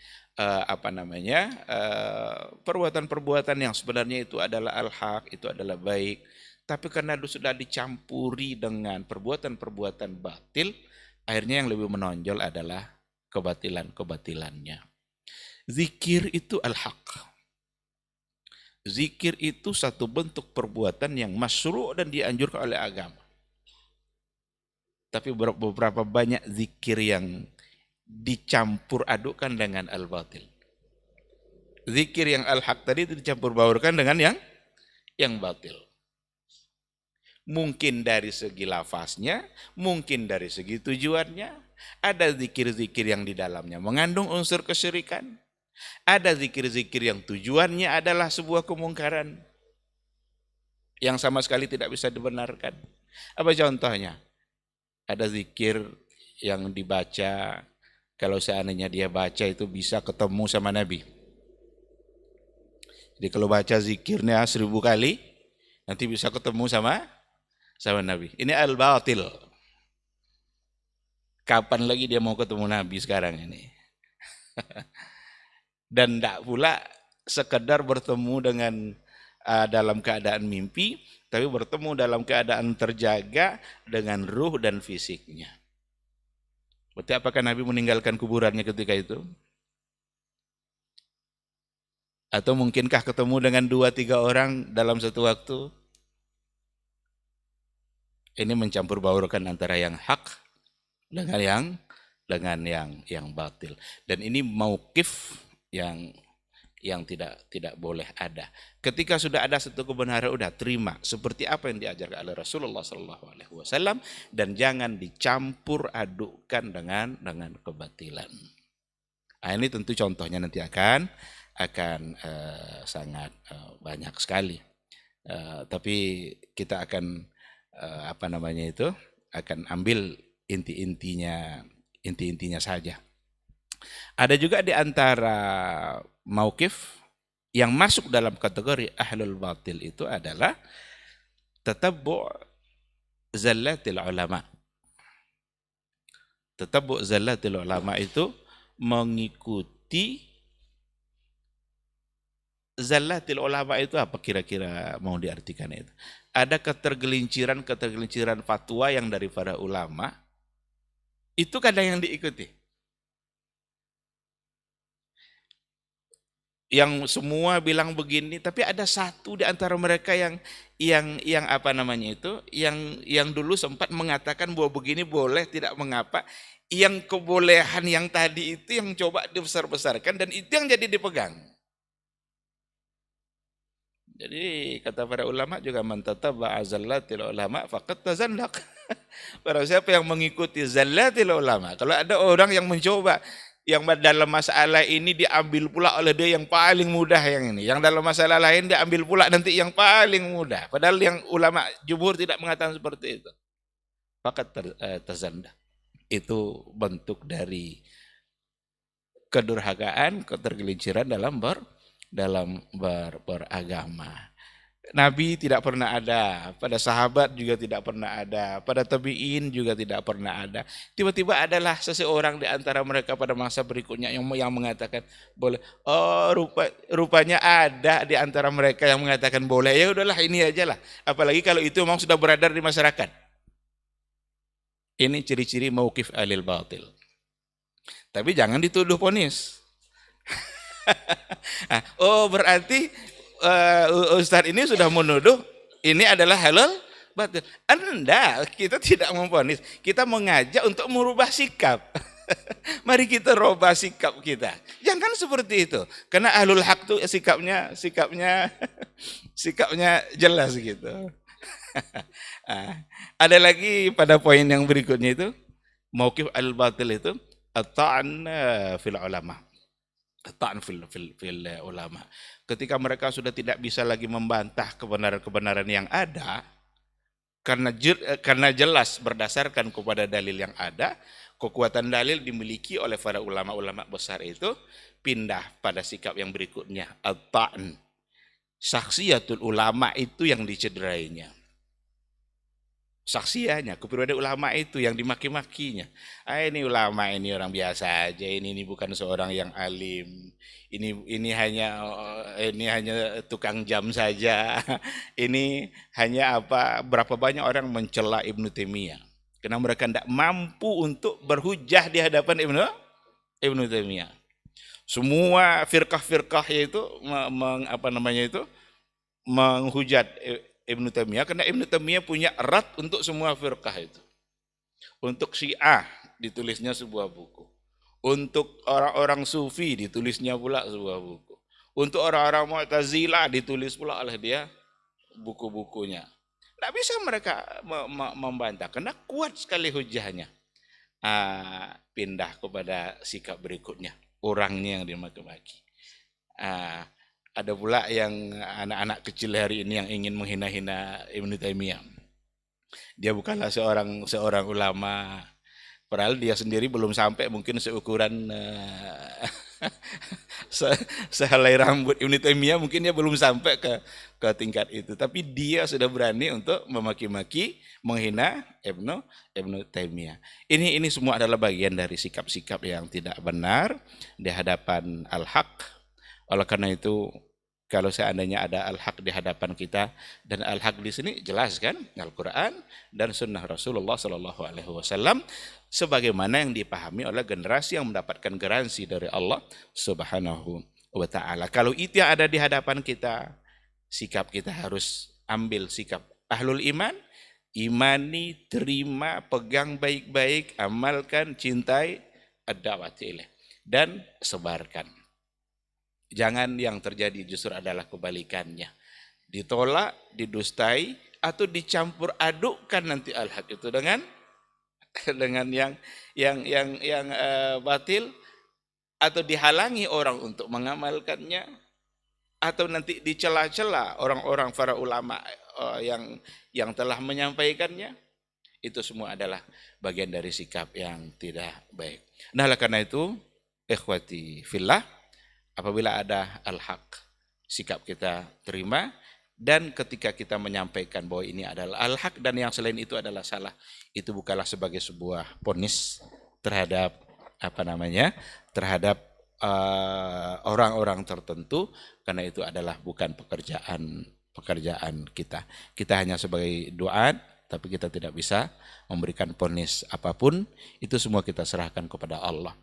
perbuatan-perbuatan yang sebenarnya itu adalah al-haq, itu adalah baik, tapi karena sudah dicampuri dengan perbuatan-perbuatan batil, akhirnya yang lebih menonjol adalah kebatilannya. Zikir itu al-haq. Zikir itu satu bentuk perbuatan yang masyru' dan dianjurkan oleh agama. Tapi beberapa banyak zikir yang dicampur adukkan dengan al-batil. Zikir yang al-haq tadi itu dicampur baurkan dengan yang batil. Mungkin dari segi lafaznya, mungkin dari segi tujuannya. Ada zikir-zikir yang di dalamnya mengandung unsur kesyirikan. Ada zikir-zikir yang tujuannya adalah sebuah kemungkaran yang sama sekali tidak bisa dibenarkan. Apa contohnya? Ada zikir yang dibaca, kalau seandainya dia baca itu bisa ketemu sama Nabi. Jadi kalau baca zikirnya 1000 kali, nanti bisa ketemu sama Nabi. Ini al-batil. Kapan lagi dia mau ketemu Nabi sekarang ini? Dan tidak pula sekedar bertemu dengan dalam keadaan mimpi, tapi bertemu dalam keadaan terjaga dengan ruh dan fisiknya. Berarti apakah Nabi meninggalkan kuburannya ketika itu? Atau mungkinkah ketemu dengan 2-3 orang dalam satu waktu? Ini mencampur baurkan antara yang hak dengan yang batil. Dan ini mauqif yang tidak boleh ada. Ketika sudah ada satu kebenaran, udah terima seperti apa yang diajarkan oleh Rasulullah SAW, dan jangan dicampur adukkan dengan kebatilan. Nah, ini tentu contohnya nanti akan sangat banyak sekali. Tapi kita akan akan ambil inti-intinya saja. Ada juga di antara mauqif yang masuk dalam kategori ahlul batil itu adalah tatabbu' zallatil ulama. Tatabbu' zallatil ulama itu mengikuti zallatil ulama itu apa kira-kira mau diartikan itu? Ada ketergelinciran fatwa yang dari para ulama, itu kadang yang diikuti. Yang semua bilang begini, tapi ada satu di antara mereka yang dulu sempat mengatakan bahwa begini boleh, tidak mengapa. Yang kebolehan yang tadi itu yang coba dibesar-besarkan, dan itu yang jadi dipegang. Jadi kata para ulama juga, man tatabba'a zallatil ulama faqad tazallaq. Barang siapa yang mengikuti zallatil ulama, kalau ada orang yang mencoba yang dalam masalah ini diambil pula oleh dia yang paling mudah yang ini, yang dalam masalah lain diambil pula nanti yang paling mudah, padahal yang ulama jumhur tidak mengatakan seperti itu, faqad tazallaq. Itu bentuk dari kedurhakaan, ketergelinciran dalam beragama. Nabi tidak pernah ada, pada sahabat juga tidak pernah ada, pada tabi'in juga tidak pernah ada. Tiba-tiba adalah seseorang di antara mereka pada masa berikutnya yang mengatakan boleh. Oh, rupanya ada di antara mereka yang mengatakan boleh. Ya udahlah, ini aja lah. Apalagi kalau itu memang sudah beredar di masyarakat. Ini ciri-ciri mauqif ahlil batil. Tapi jangan dituduh ponis. Oh, berarti Ustadz ini sudah menuduh ini adalah halal batil. Anda, kita tidak memponis, kita mengajak untuk merubah sikap. Mari kita rubah sikap kita. Jangan seperti itu. Karena ahlul haq itu sikapnya jelas gitu. Ada lagi pada poin yang berikutnya itu, mauqif al-batil itu at-ta'n fil ulama. At-ta'n fil ulama. Ketika mereka sudah tidak bisa lagi membantah kebenaran-kebenaran yang ada, karena jelas berdasarkan kepada dalil yang ada, kekuatan dalil dimiliki oleh para ulama-ulama besar itu, pindah pada sikap yang berikutnya, at-ta'n. Saksiyatul ulama itu yang dicederainya. Saksianya, kepribadian ulama itu yang dimaki-makinya. Ini ulama, ini orang biasa aja, ini bukan seorang yang alim. Ini hanya tukang jam saja. Ini hanya berapa banyak orang mencela Ibnu Taimiyah karena mereka tidak mampu untuk berhujjah di hadapan Ibnu Taimiyah. Semua firqah-firqah itu menghujat Ibnu Taimiyah karena Ibnu Taimiyah punya erat untuk semua firqah itu. Untuk Syiah ditulisnya sebuah buku. Untuk orang-orang Sufi ditulisnya pula sebuah buku. Untuk orang-orang Mu'tazilah ditulis pula oleh dia buku-bukunya. Tidak bisa mereka membantah karena kuat sekali hujahnya. Pindah kepada sikap berikutnya, orangnya yang dimaki-maki. Ada pula yang anak-anak kecil hari ini yang ingin menghina-hina Ibnu Taimiyah. Dia bukanlah seorang ulama, padahal dia sendiri belum sampai mungkin seukuran sehelai rambut Ibnu Taimiyah, mungkin dia belum sampai ke tingkat itu. Tapi dia sudah berani untuk memaki-maki, menghina Ibnu Taimiyah. Ini semua adalah bagian dari sikap-sikap yang tidak benar di hadapan al-haq. Oleh karena itu, kalau seandainya ada al-haq di hadapan kita, dan al-haq di sini jelas kan, Al-Quran dan Sunnah Rasulullah SAW, sebagaimana yang dipahami oleh generasi yang mendapatkan garansi dari Allah Subhanahu wa Ta'ala. Kalau itu yang ada di hadapan kita, sikap kita harus ambil sikap ahlul iman, imani, terima, pegang baik-baik, amalkan, cintai, ad-da'wati ilaih, dan sebarkan. Jangan yang terjadi justru adalah kebalikannya. Ditolak, didustai, atau dicampur adukkan nanti al-haq itu dengan yang batil, atau dihalangi orang untuk mengamalkannya, atau nanti dicela-cela orang-orang para ulama yang telah menyampaikannya. Itu semua adalah bagian dari sikap yang tidak baik. Nah, karena itu, ikhwati fillah, apabila ada al-haq, sikap kita terima, dan ketika kita menyampaikan bahwa ini adalah al-haq dan yang selain itu adalah salah, itu bukanlah sebagai sebuah ponis terhadap orang-orang tertentu, karena itu adalah bukan pekerjaan kita. Kita hanya sebagai duat, tapi kita tidak bisa memberikan ponis apapun. Itu semua kita serahkan kepada Allah.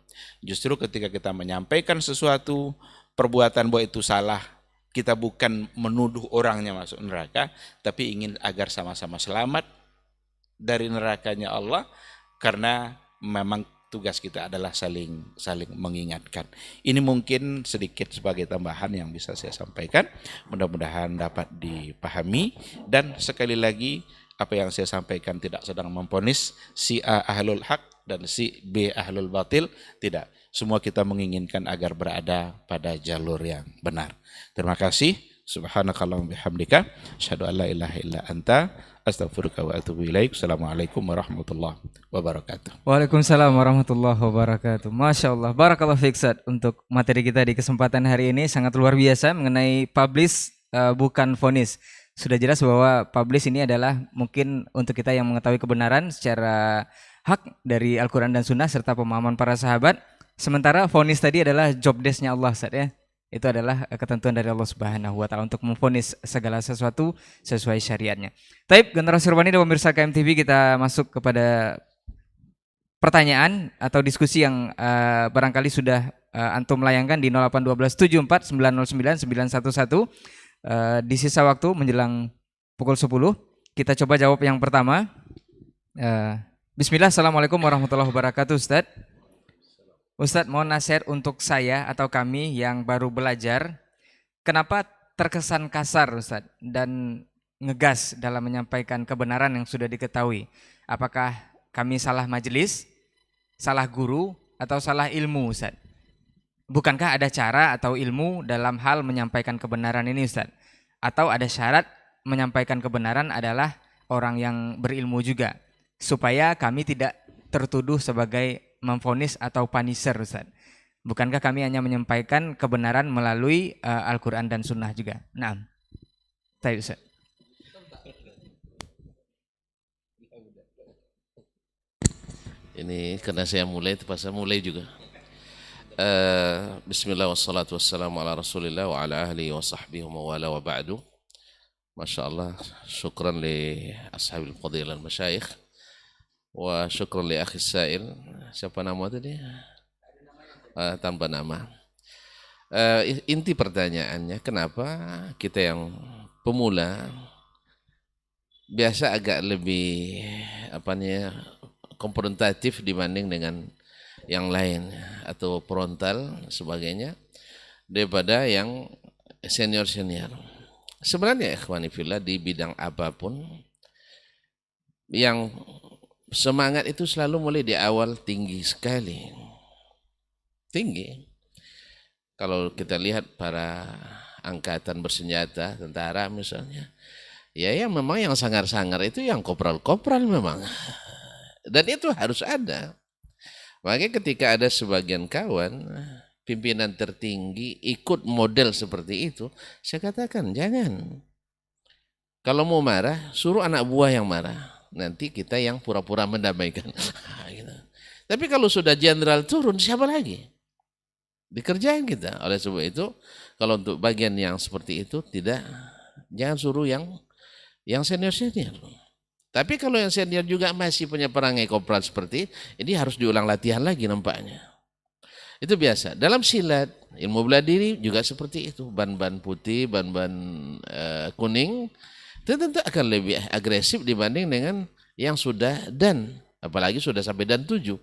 Justru ketika kita menyampaikan sesuatu perbuatan bahwa itu salah, kita bukan menuduh orangnya masuk neraka, tapi ingin agar sama-sama selamat dari nerakanya Allah, karena memang tugas kita adalah saling mengingatkan. Ini mungkin sedikit sebagai tambahan yang bisa saya sampaikan. Mudah-mudahan dapat dipahami, dan sekali lagi, apa yang saya sampaikan tidak sedang memponis si A ahlul haq dan si B ahlul batil, tidak. Semua kita menginginkan agar berada pada jalur yang benar. Terima kasih. Subhanakallahumma bihamdika asyhadu an la ilaha illa anta astaghfiruka wa atubu ilaik. Assalamualaikum warahmatullahi wabarakatuh. Waalaikumsalam warahmatullahi wabarakatuh. Masya Allah, barakallah fiik Ustaz. Untuk materi kita di kesempatan hari ini sangat luar biasa mengenai publish bukan vonis. Sudah jelas bahwa publish ini adalah mungkin untuk kita yang mengetahui kebenaran secara hak dari Al-Quran dan Sunnah serta pemahaman para sahabat. Sementara vonis tadi adalah job desk-nya Allah, Ustaz, ya. Itu adalah ketentuan dari Allah Subhanahu wa Ta'ala untuk memvonis segala sesuatu sesuai syariatnya. Taib, generasi Urbani dan pemirsa KMTV, kita masuk kepada pertanyaan atau diskusi yang barangkali sudah antum layangkan di 0812 74 909 911. Di sisa waktu menjelang pukul 10, kita coba jawab yang pertama. Bismillah, Assalamualaikum warahmatullahi wabarakatuh, Ustaz. Ustaz, mohon nasihat untuk saya atau kami yang baru belajar, kenapa terkesan kasar, Ustaz, dan ngegas dalam menyampaikan kebenaran yang sudah diketahui? Apakah kami salah majelis, salah guru, atau salah ilmu, Ustaz? Bukankah ada cara atau ilmu dalam hal menyampaikan kebenaran ini, Ustaz? Atau ada syarat menyampaikan kebenaran adalah orang yang berilmu juga, supaya kami tidak tertuduh sebagai memvonis atau punisher, Ustaz? Bukankah kami hanya menyampaikan kebenaran melalui Al-Quran dan Sunnah juga? Nah, baik Ustaz. Ini karena saya mulai, terpaksa mulai juga. Bismillah wassalatu wassalamu ala rasulillah wa ala ahlihi wa sahbihi wa mawala wa ba'du. Masya Allah, syukran li ashabil fadilah masyayikh wa syukran li akhi sa'il. Siapa nama tadi? Tanpa nama. Inti pertanyaannya, kenapa kita yang pemula biasa agak lebih konfrontatif dibanding dengan yang lain atau frontal sebagainya daripada yang senior-senior. Sebenarnya ikhwani fillah, di bidang apapun yang semangat itu selalu mulai di awal tinggi sekali. Tinggi. Kalau kita lihat para angkatan bersenjata, tentara misalnya, ya yang memang yang sangar-sangar itu yang kopral-kopral memang. Dan itu harus ada. Makanya ketika ada sebagian kawan, pimpinan tertinggi ikut model seperti itu, saya katakan jangan. Kalau mau marah, suruh anak buah yang marah. Nanti kita yang pura-pura mendamaikan. Gitu. Tapi kalau sudah jenderal turun, siapa lagi? Dikerjain kita. Oleh sebab itu, kalau untuk bagian yang seperti itu, jangan suruh yang senior-senior. Tapi kalau yang senior juga masih punya perangai kopral seperti ini, harus diulang latihan lagi nampaknya. Itu biasa. Dalam silat, ilmu bela diri juga seperti itu. Ban-ban putih, ban-ban kuning, itu tentu akan lebih agresif dibanding dengan yang sudah dan, apalagi sudah sampai dan 7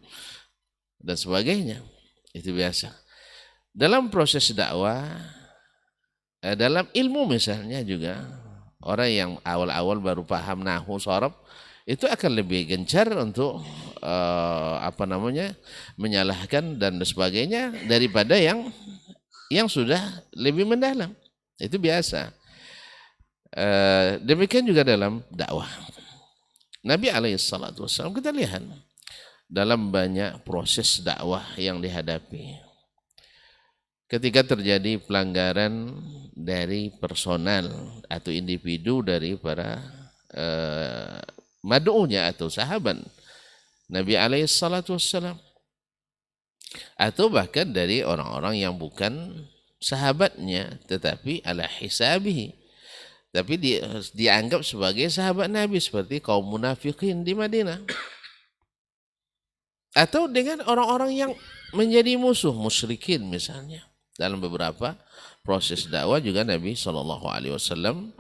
dan sebagainya. Itu biasa. Dalam proses dakwah, dalam ilmu misalnya juga, orang yang awal-awal baru paham nahwu sharaf itu akan lebih gencar untuk menyalahkan dan sebagainya daripada yang sudah lebih mendalam. Itu biasa. Demikian juga dalam dakwah. Nabi alaihissalam kita lihat dalam banyak proses dakwah yang dihadapi. Ketika terjadi pelanggaran dari personal atau individu dari para mad'unya atau sahabat Nabi alaihissalam, atau bahkan dari orang-orang yang bukan sahabatnya tetapi ala hisabihi, tapi dianggap sebagai sahabat Nabi, seperti kaum munafikin di Madinah, atau dengan orang-orang yang menjadi musuh musyrikin misalnya. Dalam beberapa proses dakwah juga Nabi SAW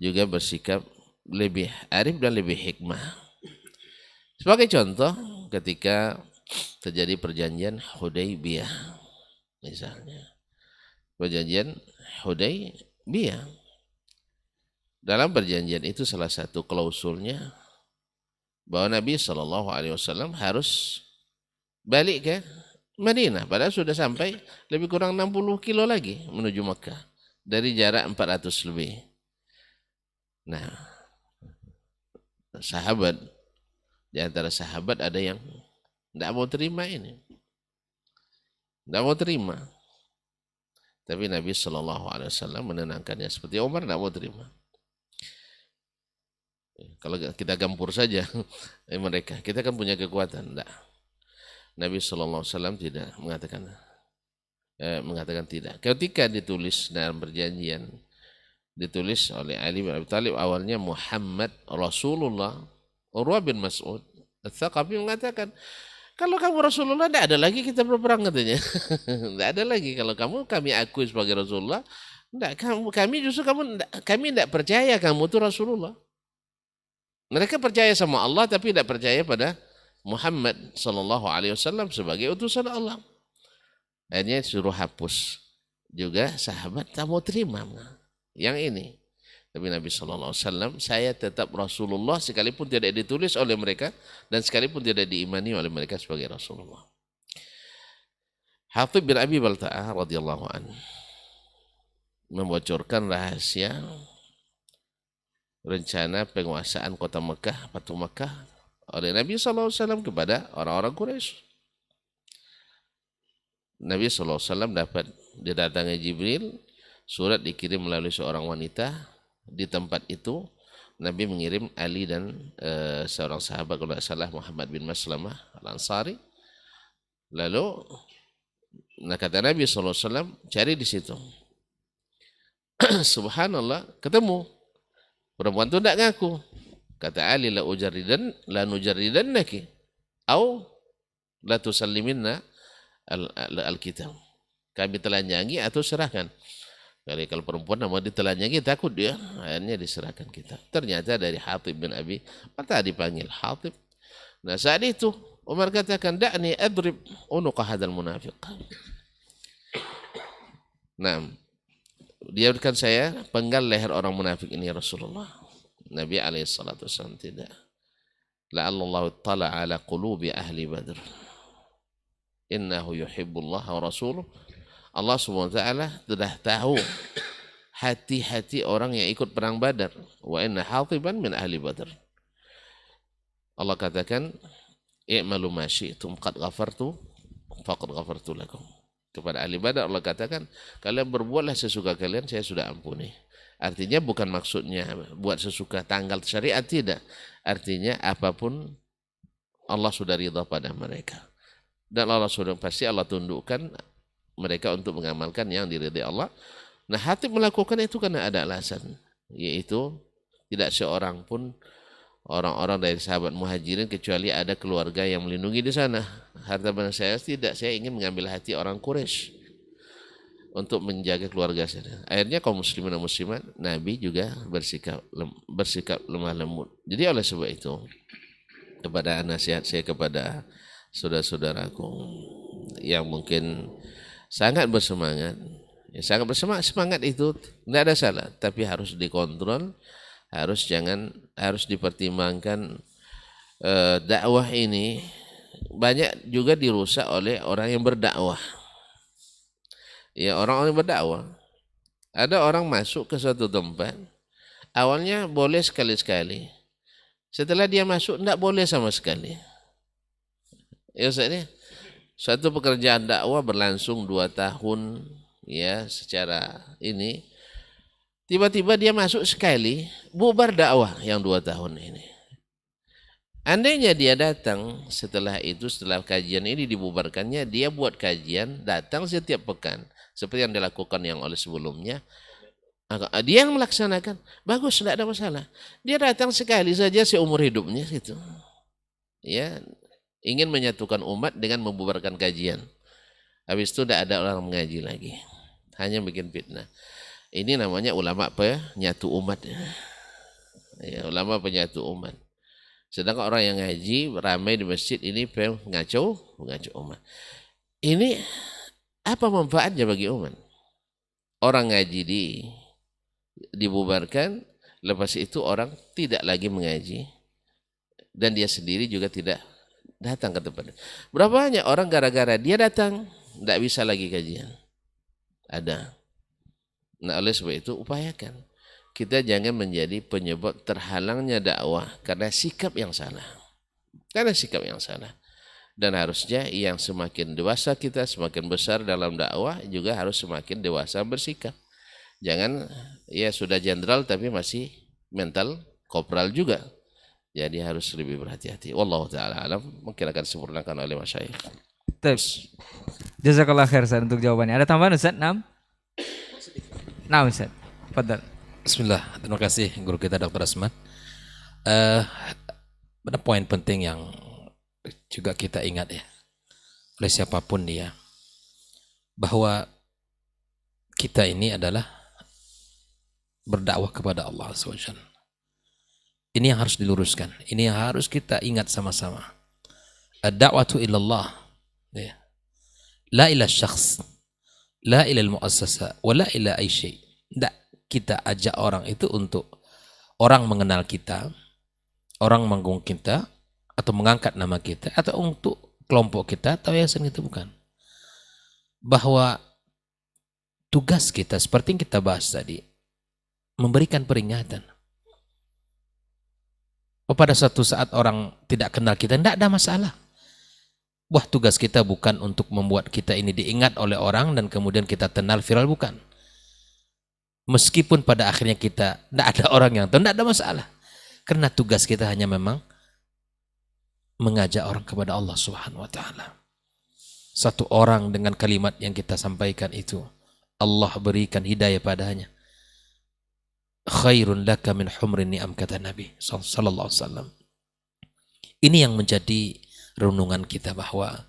juga bersikap lebih arif dan lebih hikmah. Sebagai contoh, ketika terjadi perjanjian Hudaybiyah misalnya, perjanjian Hudaybiyah, dalam perjanjian itu salah satu klausulnya bahwa Nabi SAW harus balik ke Madinah, padahal sudah sampai lebih kurang 60 kilo lagi menuju Mekah dari jarak 400 lebih. Nah, sahabat, di antara sahabat ada yang tidak mau terima ini, tidak mau terima. Tapi Nabi SAW menenangkannya, seperti Umar tidak mau terima. Kalau kita gampur saja mereka, kita kan punya kekuatan, tidak. Nabi SAW tidak mengatakan tidak. Ketika ditulis dalam perjanjian, ditulis oleh Ali bin Abi Thalib, awalnya Muhammad Rasulullah, Urwah bin Mas'ud Ats-Tsaqafi mengatakan, kalau kamu Rasulullah tidak ada lagi kita berperang, katanya. Tidak ada lagi, kalau kami akui sebagai Rasulullah, kami tidak percaya kamu itu Rasulullah. Mereka percaya sama Allah tapi tidak percaya pada Muhammad SAW sebagai utusan Allah. Akhirnya suruh hapus. Juga sahabat tak mau terima yang ini. Tapi Nabi SAW, saya tetap Rasulullah sekalipun tidak ditulis oleh mereka dan sekalipun tidak diimani oleh mereka sebagai Rasulullah. Hatib bin Abi Balta'ah radhiyallahu anhu membocorkan rahasia rencana penguasaan kota Mekah, Fatu Mekah oleh Nabi SAW kepada orang-orang Quraisy. Nabi SAW dapat didatangi Jibril, surat dikirim melalui seorang wanita. Di tempat itu Nabi mengirim Ali dan seorang sahabat kalau tidak salah Muhammad bin Maslamah Al-Ansari. Lalu kata Nabi SAW, cari di situ. Subhanallah, ketemu. Perempuan itu tidak ngaku. Kata Ali, la nujarridannaki au la tusalliminna al-kitab. Kami telanjangi atau serahkan. Kalau perempuan nama ditelanjangi takut dia, akhirnya diserahkan kita. Ternyata dari Hatib bin Abi Balta'ah dipanggil Hatib. Nah saat itu Umar katakan, da'ni adrib unuqa hadzal munafiq. Nah, biarkan saya penggal leher orang munafik ini ya Rasulullah. Nabi SAW tidak. La'allallahu tala ala qulubi ahli Badr. Innahu yuhibbullah wa rasuluh. Allah SWT sudah tahu hati-hati orang yang ikut perang Badar. Wa inna hatiban min ahli Badr. Allah katakan, i'malu ma syi'tum qad ghafartu faqad ghafartu lakum. Kepada ahli Badar Allah katakan, kalian berbuatlah sesuka kalian, saya sudah ampuni. Artinya bukan maksudnya buat sesuka tanggal syariat, tidak. Artinya apapun Allah sudah ridha pada mereka. Dan Allah sudah pasti Allah tundukkan mereka untuk mengamalkan yang diridai Allah. Nah, Hatib melakukan itu karena ada alasan, yaitu tidak seorang pun orang-orang dari sahabat muhajirin kecuali ada keluarga yang melindungi di sana. Harta benda saya tidak, saya ingin mengambil hati orang Quraisy untuk menjaga keluarga saya. Akhirnya kaum muslimin dan muslimat, Nabi juga bersikap lemah lembut. Jadi oleh sebab itu, kepada nasihat saya kepada saudara-saudaraku yang mungkin sangat bersemangat, semangat itu tidak ada salah, tapi harus dikontrol. Harus dipertimbangkan. Dakwah ini banyak juga dirusak oleh orang yang berdakwah. Ya, orang-orang yang berdakwah. Ada orang masuk ke suatu tempat, awalnya boleh sekali-sekali. Setelah dia masuk tidak boleh sama sekali. Ya, Ustaz, suatu pekerjaan dakwah berlangsung 2 tahun ya secara ini. Tiba-tiba dia masuk sekali, bubar dakwah yang 2 tahun ini. Andainya dia datang setelah itu, setelah kajian ini dibubarkannya, dia buat kajian, datang setiap pekan. Seperti yang dilakukan yang oleh sebelumnya. Dia yang melaksanakan, bagus, tidak ada masalah. Dia datang sekali saja seumur hidupnya gitu. Ya, ingin menyatukan umat dengan membubarkan kajian. Habis itu tidak ada orang mengaji lagi. Hanya bikin fitnah. Ini namanya ulama penyatu umat. Ya, ulama penyatu umat. Sedangkan orang yang ngaji ramai di masjid ini mengacau umat. Ini apa manfaatnya bagi umat? Orang ngaji dibubarkan, lepas itu orang tidak lagi mengaji. Dan dia sendiri juga tidak datang ke tempat. Berapa banyak orang gara-gara dia datang tidak bisa lagi kajian. Ada. Nah, oleh sebab itu upayakan kita jangan menjadi penyebab terhalangnya dakwah karena sikap yang salah. Dan harusnya yang semakin dewasa kita, semakin besar dalam dakwah juga harus semakin dewasa bersikap. Jangan ya sudah jenderal tapi masih mental kopral juga. Jadi harus lebih berhati-hati. Wallahu taala alam, mungkin akan disempurnakan oleh masyayikh. Tips. Jazakallah khair Ustaz untuk jawabannya. Ada tambahan Ustaz? Nah Ustaz, fadal. Bismillah, terima kasih guru kita Dr. Asman. Ada poin penting yang juga kita ingat ya, oleh siapapun dia, bahwa kita ini adalah berdakwah kepada Allah SWT. Ini yang harus diluruskan, ini yang harus kita ingat sama-sama. Ad-da'watu ilallah, ya. La ila syakhs, la ila al-mu'assasa, wa la ila ay syai'. Tidak, kita ajak orang itu untuk orang mengenal kita, orang menggung kita, atau mengangkat nama kita, atau untuk kelompok kita, atau yayasan kita, bukan. Bahwa tugas kita, seperti yang kita bahas tadi, memberikan peringatan. pada suatu saat orang tidak kenal kita, tidak ada masalah. Wah, tugas kita bukan untuk membuat kita ini diingat oleh orang dan kemudian kita tenal viral, bukan. Meskipun pada akhirnya kita tidak ada orang yang tahu, tidak ada masalah. Karena tugas kita hanya memang mengajak orang kepada Allah Subhanahu wa taala. Satu orang dengan kalimat yang kita sampaikan itu, Allah berikan hidayah padanya. Khairun laka min humrin ni'am, kata Nabi sallallahu alaihi wasallam. Ini yang menjadi renungan kita, bahwa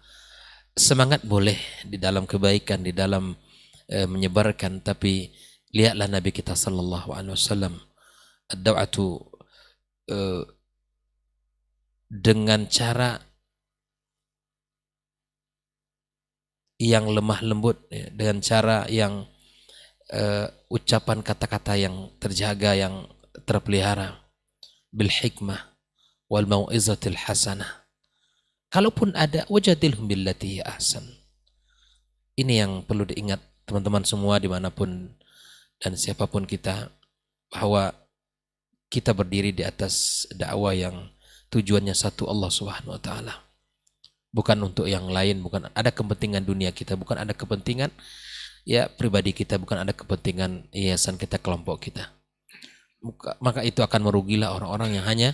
semangat boleh di dalam kebaikan, di dalam menyebarkan, tapi lihatlah Nabi kita sallallahu alaihi wasallam, ad-da'watu dengan cara yang lemah lembut, dengan cara yang ucapan kata-kata yang terjaga, yang terpelihara, bil hikmah wal mau'izatil hasanah. Kalaupun ada, wajadilhum billati ahsan. Ini yang perlu diingat teman-teman semua dimanapun dan siapapun kita, bahwa kita berdiri di atas dakwah yang tujuannya satu, Allah Subhanahu wa taala. Bukan untuk yang lain, bukan ada kepentingan dunia kita, bukan ada kepentingan ya pribadi kita, bukan ada kepentingan yayasan kita, kelompok kita. Maka itu akan merugilah orang-orang yang hanya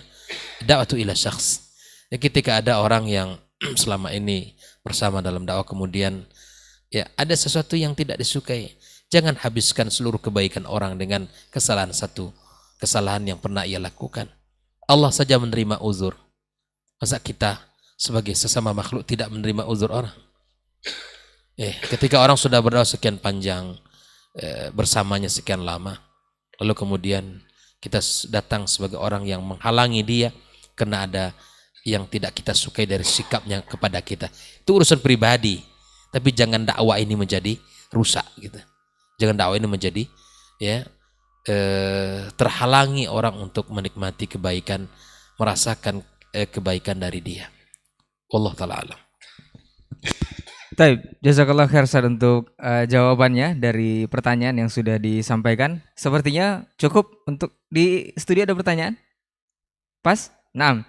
da'watu ila syakhs. Ya, ketika ada orang yang selama ini bersama dalam dakwah, kemudian ya ada sesuatu yang tidak disukai, jangan habiskan seluruh kebaikan orang dengan kesalahan satu, kesalahan yang pernah ia lakukan. Allah saja menerima uzur, masa kita sebagai sesama makhluk tidak menerima uzur orang? Ketika orang sudah berdakwah sekian panjang, bersamanya sekian lama, lalu kemudian kita datang sebagai orang yang menghalangi dia karena ada yang tidak kita sukai dari sikapnya kepada kita. Itu urusan pribadi, tapi jangan dakwah ini menjadi rusak gitu. Jangan dakwah ini menjadi terhalangi orang untuk menikmati kebaikan, merasakan kebaikan dari dia. Wallahu taala alam. Taib, jazakallah khair Ustaz untuk jawabannya dari pertanyaan yang sudah disampaikan. Sepertinya cukup untuk di studio. Ada pertanyaan? Pas? Nah,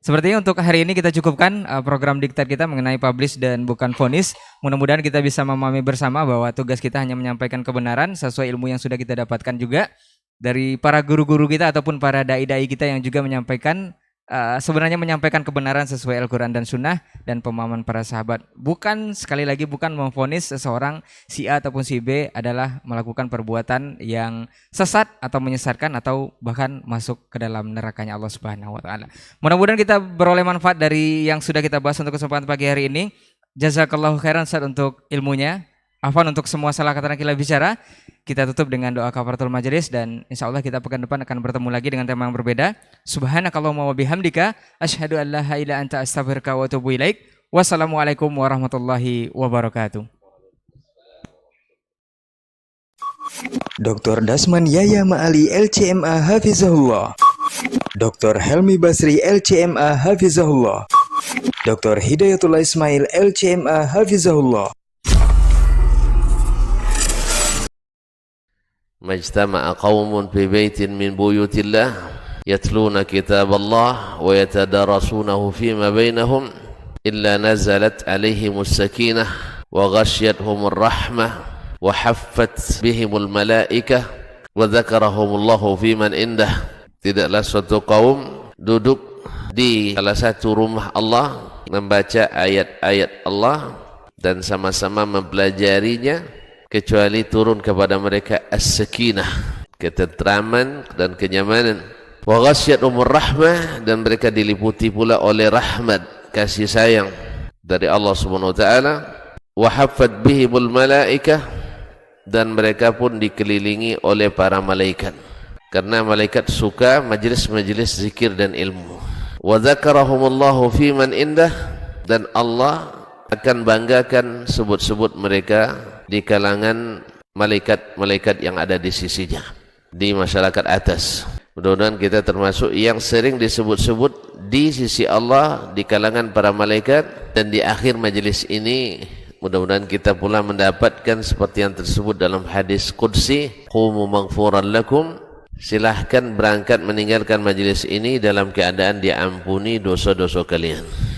sepertinya untuk hari ini kita cukupkan program diktat kita mengenai publish dan bukan vonis. Mudah-mudahan kita bisa memahami bersama bahwa tugas kita hanya menyampaikan kebenaran sesuai ilmu yang sudah kita dapatkan juga dari para guru-guru kita ataupun para dai-dai kita yang juga menyampaikan sebenarnya menyampaikan kebenaran sesuai Al-Quran dan Sunnah dan pemahaman para sahabat. Bukan, sekali lagi, bukan memvonis seseorang si A ataupun si B adalah melakukan perbuatan yang sesat atau menyesatkan atau bahkan masuk ke dalam nerakanya Allah Subhanahu wa taala. Mudah-mudahan kita beroleh manfaat dari yang sudah kita bahas untuk kesempatan pagi hari ini. Jazakallahu khairan Ustaz untuk ilmunya. Afwan untuk semua salah kata dan khilaf bicara. Kita tutup dengan doa kafaratul majelis dan insya Allah kita pekan depan akan bertemu lagi dengan tema yang berbeda. Subhanakallahumma wa bihamdika asyhadu an la ilaha illa anta astaghfiruka wa atubu ilaik. Wassalamualaikum warahmatullahi wabarakatuh. Dr. Dasman Yaya Ma'ali LCMA Hafizahullah, Dr. Helmi Basri LCMA Hafizahullah, Dr. Hidayatullah Ismail LCMA Hafizahullah. Majtama'a qaumun fi baitin min buyutillah yatluna kitab Allah wa yatadarasunahu fima bainahum illa nazalat alaihimus sakinah wa ghashiyatuhumur rahmah wa haffat bihimul malaikah wa dzakarahumullahu fiman indah. Tidaklah suatu kaum duduk di salah satu rumah Allah membaca ayat-ayat Allah dan sama-sama mempelajarinya, kecuali turun kepada mereka as-sakinah, ketentraman dan kenyamanan. Wa ghasyiyatuhumur rahmah, dan mereka diliputi pula oleh rahmat, kasih sayang dari Allah Subhanahu wa taala. Wa haffat bihimul malaikah, dan mereka pun dikelilingi oleh para malaikat, karena malaikat suka majlis-majlis zikir dan ilmu. Wa dzakarahumullahu fiman indah, dan Allah akan banggakan sebut-sebut mereka di kalangan malaikat-malaikat yang ada di sisinya, di masyarakat atas. Mudah-mudahan kita termasuk yang sering disebut-sebut di sisi Allah, di kalangan para malaikat. Dan di akhir majelis ini mudah-mudahan kita pula mendapatkan seperti yang tersebut dalam hadis qudsi, qumu maghfuran lakum silahkan berangkat meninggalkan majelis ini dalam keadaan diampuni dosa-dosa kalian.